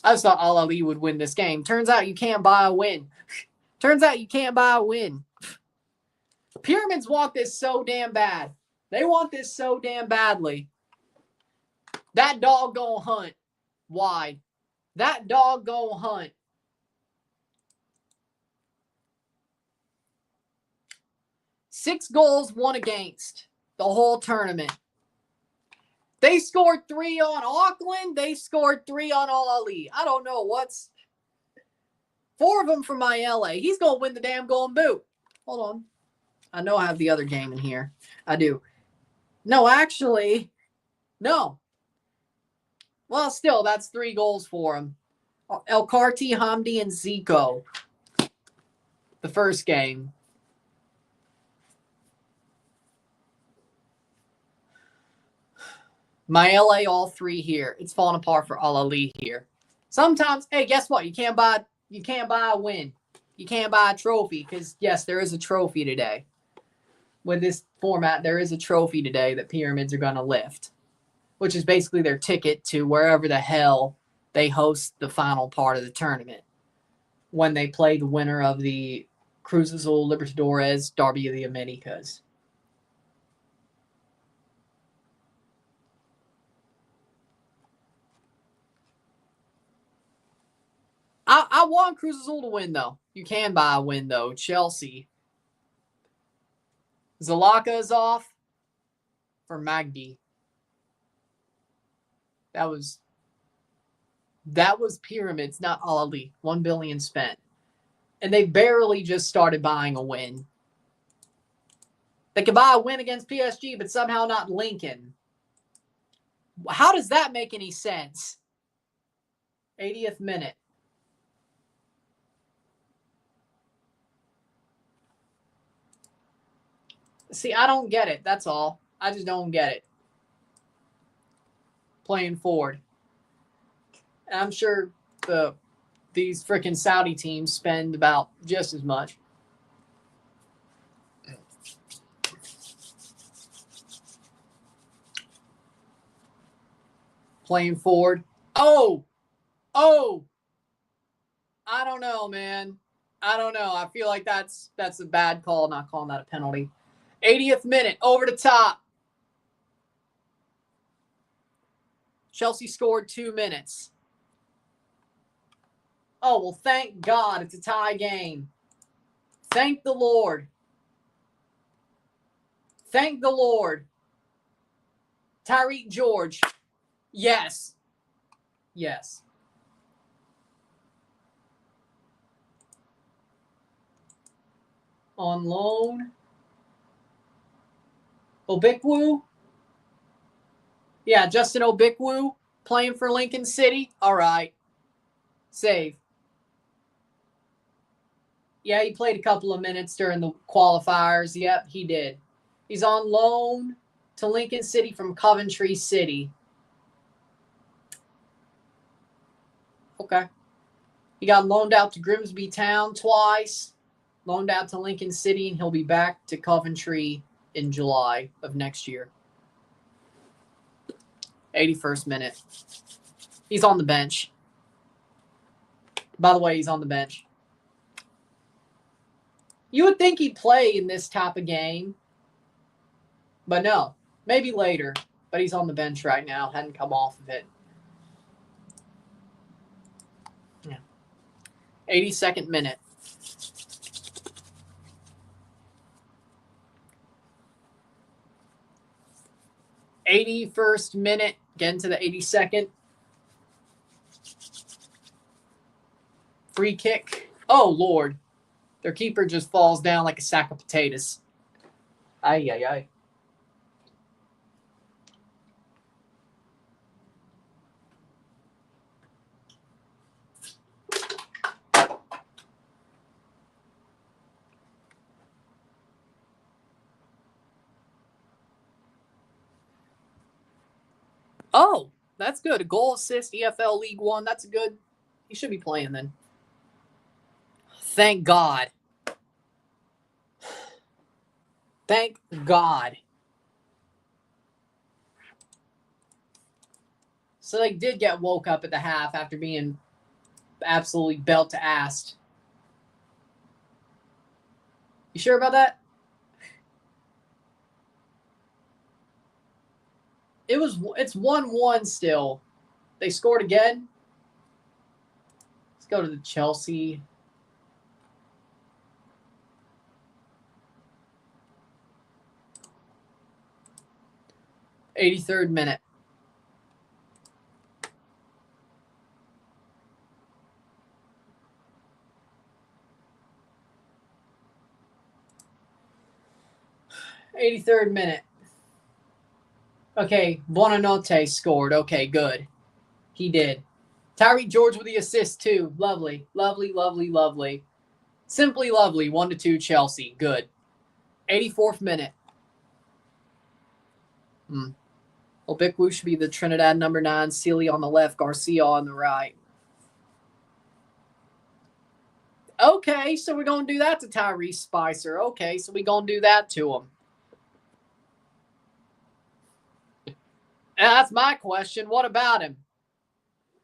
I just thought Alali would win this game. Turns out you can't buy a win. Pyramids want this so damn bad. They want this so damn badly. That dog gonna hunt wide. That dog gonna hunt. Six goals, 1 against the whole tournament. They scored 3 on Auckland. They scored 3 on Alali. I don't know what's 4 of them from my LA. He's going to win the damn golden boot. Hold on. I know I have the other game in here. I do. No, actually, no. Well, still, that's 3 goals for him. El Carti, Hamdi, and Zico. The first game. My LA, all 3 here. It's falling apart for Alali here. Sometimes, hey, guess what? You can't buy a win. You can't buy a trophy because, yes, there is a trophy today. With this format, there is a trophy today that Pyramids are going to lift, which is basically their ticket to wherever the hell they host the final part of the tournament when they play the winner of the Cruz Azul Libertadores Derby of the Americas. I want Cruz Azul to win, though. You can buy a win, though. Chelsea. Zalaka is off for Magdi. That was Pyramids, not Alali. 1 billion spent. And they barely just started buying a win. They could buy a win against PSG, but somehow not Lincoln. How does that make any sense? 80th minute. See, I don't get it. That's all. I just don't get it. Playing forward. And I'm sure these freaking Saudi teams spend about just as much. Playing forward. Oh! I don't know, man. I don't know. I feel like that's a bad call, not calling that a penalty. 80th minute, over the top. Chelsea scored 2 minutes. Oh, well, thank God it's a tie game. Thank the Lord. Thank the Lord. Tyreek George. Yes. Yes. On loan. Obikwu. Yeah, Justin Obikwu playing for Lincoln City. All right. Save. Yeah, he played a couple of minutes during the qualifiers. Yep, he did. He's on loan to Lincoln City from Coventry City. Okay. He got loaned out to Grimsby Town twice, loaned out to Lincoln City, and he'll be back to Coventry in July of next year. 81st minute. He's on the bench. By the way, he's on the bench. You would think he'd play in this type of game, but no. Maybe later, but he's on the bench right now. Hadn't come off of it. Yeah. 82nd minute. '81st minute. Get into the 82nd. Free kick. Oh, Lord. Their keeper just falls down like a sack of potatoes. Ay, ay, ay. Oh, that's good. A goal assist, EFL League One. That's good. He should be playing then. Thank God. Thank God. So they did get woke up at the half after being absolutely belt to ass. You sure about that? It's 1-1 still. They scored again. Let's go to the Chelsea. '83rd minute. '83rd minute. Okay, Buonanotte scored. Okay, good. He did. Tyreek George with the assist, too. Lovely, lovely, lovely, lovely. Simply lovely. 1-2 Chelsea. Good. 84th minute. Obikwu should be the Trinidad number 9. Sealy on the left. Garcia on the right. Okay, so we're going to do that to Tyrese Spicer. Okay, so we're going to do that to him. And that's my question. What about him?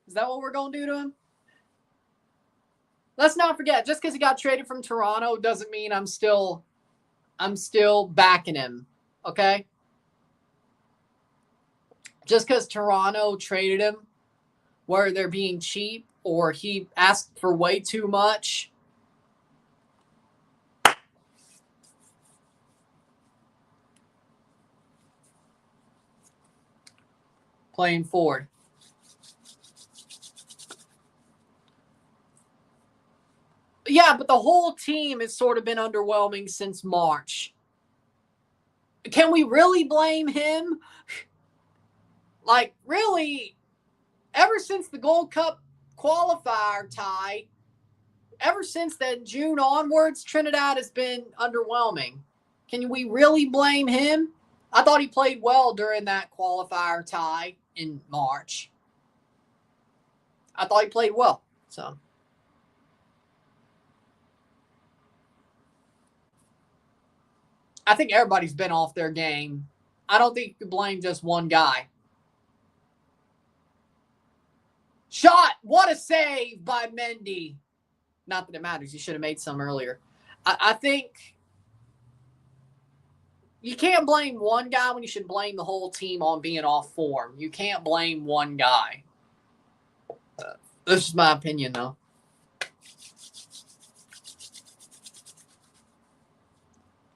Is that what we're going to do to him? Let's not forget, just because he got traded from Toronto doesn't mean I'm still backing him, okay? Just because Toronto traded him, whether they're being cheap or he asked for way too much. Playing forward. Yeah, but the whole team has sort of been underwhelming since March. Can we really blame him? Like, really, ever since the Gold Cup qualifier tie, ever since that June onwards, Trinidad has been underwhelming. Can we really blame him? I thought he played well during that qualifier tie in March. I thought he played well, so. I think everybody's been off their game. I don't think you can blame just one guy. Shot! What a save by Mendy. Not that it matters. You should have made some earlier. I think You can't blame one guy when you should blame the whole team on being off form. You can't blame one guy. This is my opinion, though.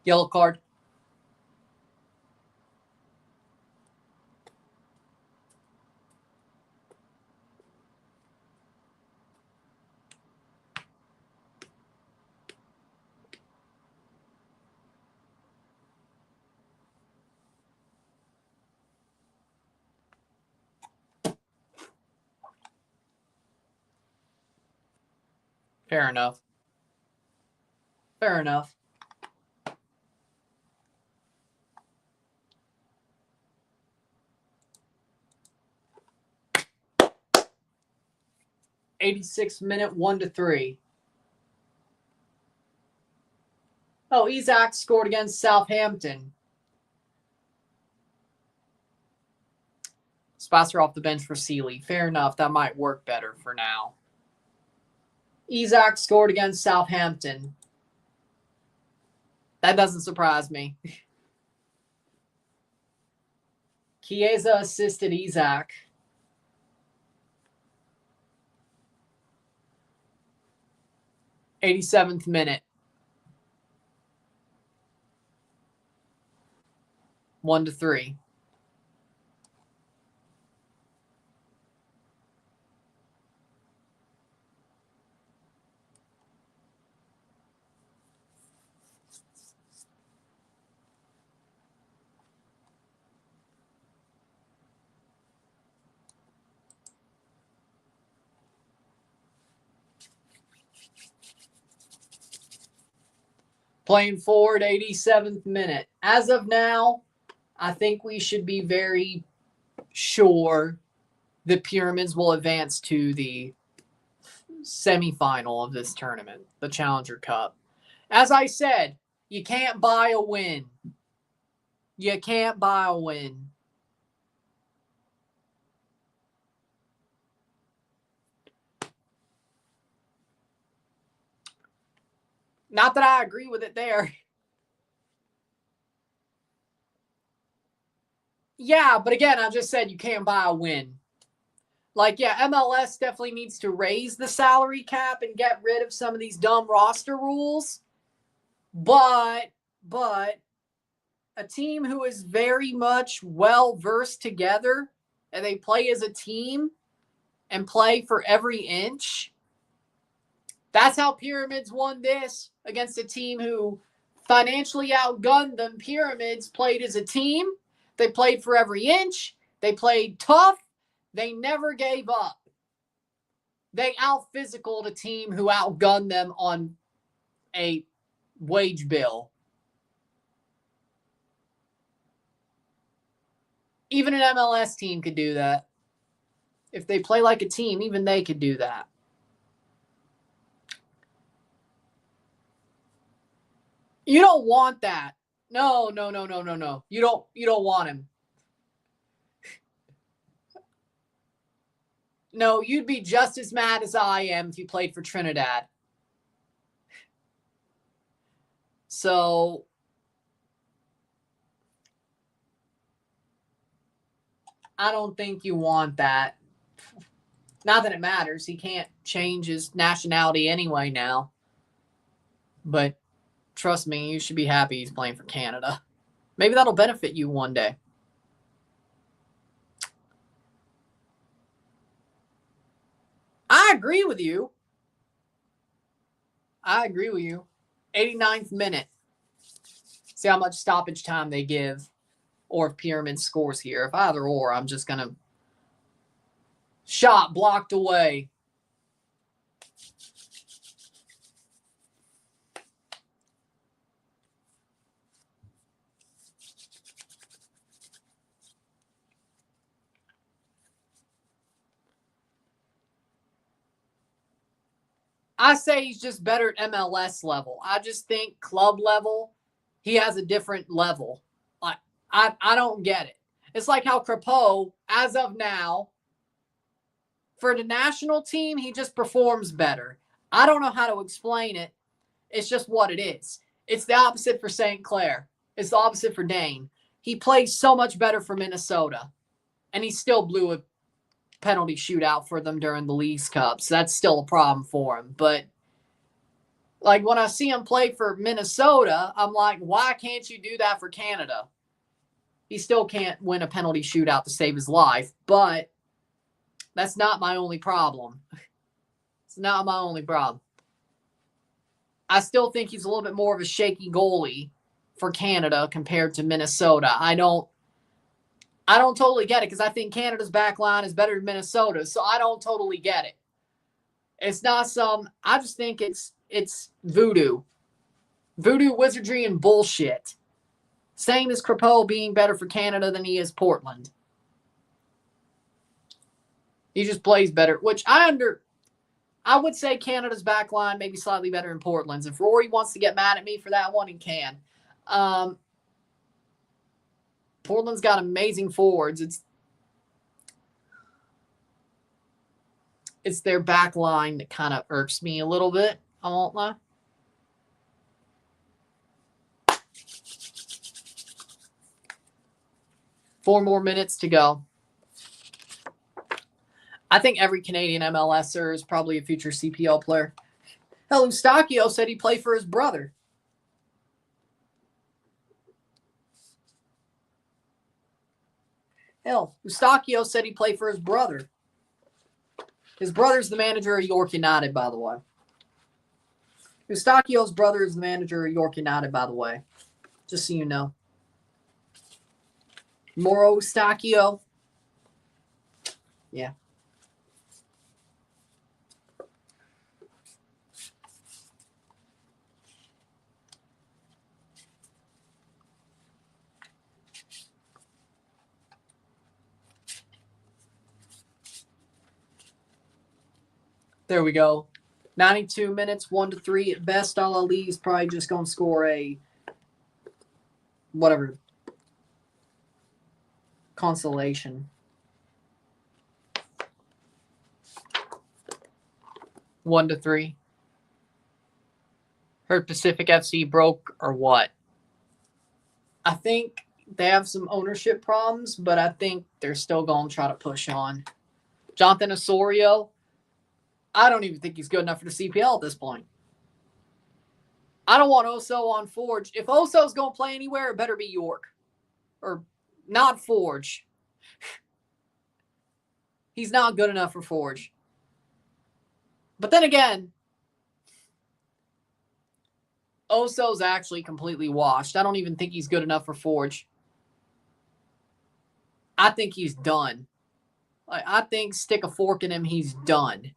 Yellow card. Fair enough. Fair enough. '86th minute, 1-3. Oh, Isak scored against Southampton. Spicer off the bench for Sealy. Fair enough. That might work better for now. Isak scored against Southampton. That doesn't surprise me. Chiesa assisted Isak. '87th minute. 1-3. Playing forward, 87th minute. As of now, I think we should be very sure the Pyramids will advance to the semifinal of this tournament, the Challenger Cup. As I said, you can't buy a win. You can't buy a win. Not that I agree with it there. Yeah, but again, I just said you can't buy a win. Like, yeah, MLS definitely needs to raise the salary cap and get rid of some of these dumb roster rules. But a team who is very much well-versed together and they play as a team and play for every inch, that's how Pyramids won this against a team who financially outgunned them. Pyramids played as a team. They played for every inch. They played tough. They never gave up. They out-physicaled a team who outgunned them on a wage bill. Even an MLS team could do that. If they play like a team, even they could do that. You don't want that. No. You don't want him. No, you'd be just as mad as I am if you played for Trinidad. So I don't think you want that. Not that it matters. He can't change his nationality anyway now. But trust me, you should be happy he's playing for Canada. Maybe that'll benefit you one day. I agree with you. 89th minute. See how much stoppage time they give, or if Pyramid scores here. If either or, I'm just going to shot blocked away. I say he's just better at MLS level. I just think club level, he has a different level. I don't get it. It's like how Crepeau, as of now, for the national team, he just performs better. I don't know how to explain it. It's just what it is. It's the opposite for St. Clair. It's the opposite for Dane. He plays so much better for Minnesota, and he still blew a penalty shootout for them during the Leagues Cup, so that's still a problem for him. But like when I see him play for Minnesota, I'm like, why can't you do that for Canada? He still can't win a penalty shootout to save his life, but that's not my only problem. It's not my only problem. I still think he's a little bit more of a shaky goalie for Canada compared to Minnesota. I don't totally get it because I think Canada's back line is better than Minnesota's, so I don't totally get it. It's not I just think it's voodoo. Voodoo, wizardry, and bullshit. Same as Crépeau being better for Canada than he is Portland. He just plays better, which I would say Canada's back line may be slightly better than Portland's. If Rory wants to get mad at me for that one, he can. Portland's got amazing forwards. It's their back line that kind of irks me a little bit. I won't lie. Four more minutes to go. I think every Canadian MLSer is probably a future CPL player. Hell, Eustachio said he played for his brother. Hell, Eustachio said he played for his brother. His brother's the manager of York United, by the way. Eustachio's brother is the manager of York United, by the way. Just so you know. Mauro Eustachio. Yeah. There we go. 92 minutes, 1-3 at best. Alali is probably just going to score a whatever consolation. 1-3. Heard Pacific FC broke or what? I think they have some ownership problems, but I think they're still going to try to push on. Jonathan Osorio, I don't even think he's good enough for the CPL at this point. I don't want Oso on Forge. If Oso's going to play anywhere, it better be York. Or not Forge. He's not good enough for Forge. But then again, Oso's actually completely washed. I don't even think he's good enough for Forge. I think he's done. I think stick a fork in him, he's done.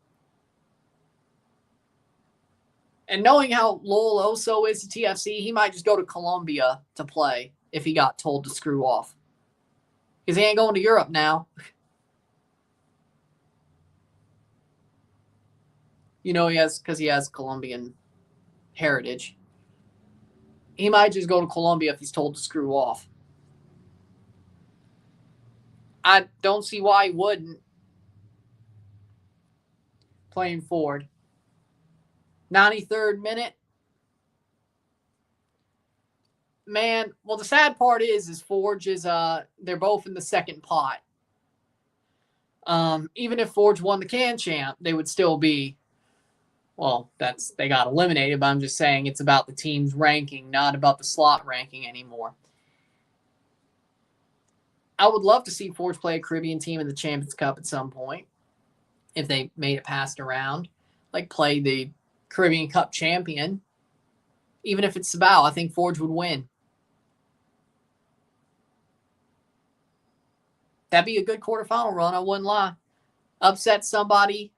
And knowing how loyal Oso is to TFC, he might just go to Colombia to play if he got told to screw off. Because he ain't going to Europe now. You know he has Colombian heritage. He might just go to Colombia if he's told to screw off. I don't see why he wouldn't. Playing forward. 93rd minute. Man, well, the sad part is Forge is they're both in the second pot. Even if Forge won the Can Champ, they would still be, well, they got eliminated, but I'm just saying it's about the team's ranking, not about the slot ranking anymore. I would love to see Forge play a Caribbean team in the Champions Cup at some point, if they made it past a round. Like play the Caribbean Cup champion. Even if it's Sabao, I think Forge would win. That'd be a good quarterfinal run, I wouldn't lie. Upset somebody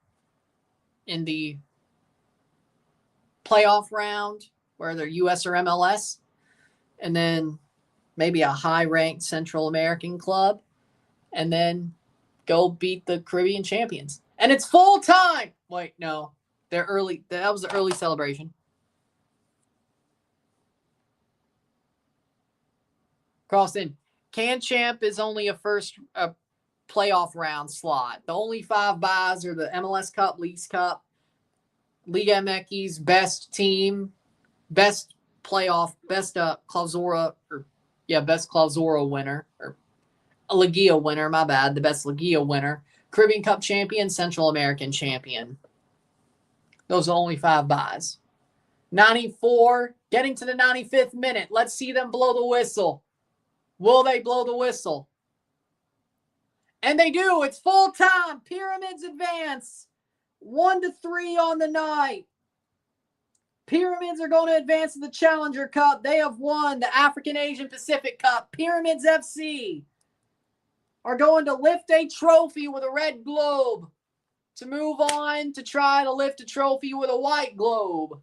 in the playoff round, where they're US or MLS, and then maybe a high-ranked Central American club, and then go beat the Caribbean champions. And it's full time! Wait, no. They're early. That was the early celebration. Cross in. Can Champ is only a playoff round slot. The only 5 buys are the MLS Cup, Leagues Cup, Liga MX, best team, best playoff, best clausura, or Yeah, best Clausura winner. Or a Ligia winner, my bad. The best Ligia winner. Caribbean Cup champion, Central American champion. Those are only 5 buys. 94, getting to the 95th minute. Let's see them blow the whistle. Will they blow the whistle? And they do. It's full time. Pyramids advance. 1-3 on the night. Pyramids are going to advance to the Challenger Cup. They have won the African Asian Pacific Cup. Pyramids FC are going to lift a trophy with a red globe to move on to try to lift a trophy with a white globe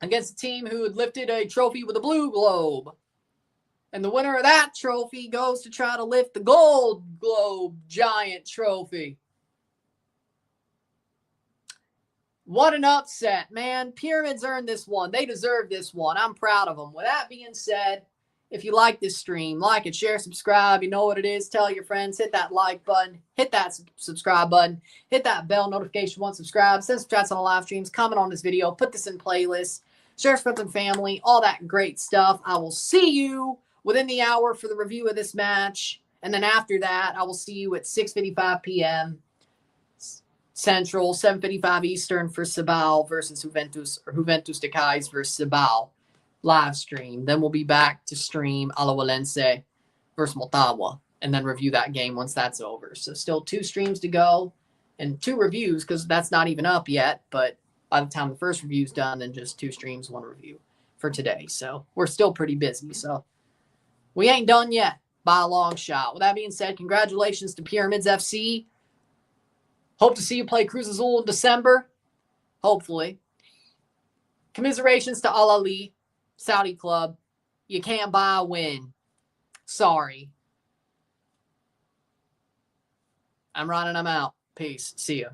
against a team who had lifted a trophy with a blue globe. And the winner of that trophy goes to try to lift the gold globe giant trophy. What an upset, man. Pyramids earned this one. They deserve this one. I'm proud of them. With that being said, if you like this stream, like it, share, subscribe. You know what it is. Tell your friends. Hit that like button. Hit that subscribe button. Hit that bell notification once subscribe. Send some chats on the live streams. Comment on this video. Put this in playlists. Share with friends and family. All that great stuff. I will see you within the hour for the review of this match. And then after that, I will see you at 6:55 p.m. Central, 7:55 Eastern for Sabal versus Juventus de Cais versus Sabal live stream. Then we'll be back to stream Alajuelense versus Motagua and then review that game once that's over. So still 2 streams to go and 2 reviews because that's not even up yet. But by the time the first review's done, then just 2 streams, 1 review for today. So we're still pretty busy. So we ain't done yet by a long shot. With that being said, congratulations to Pyramids FC. Hope to see you play Cruz Azul in December. Hopefully. Commiserations to Alali, Saudi club. You can't buy a win. Sorry. I'm running them out. Peace. See ya.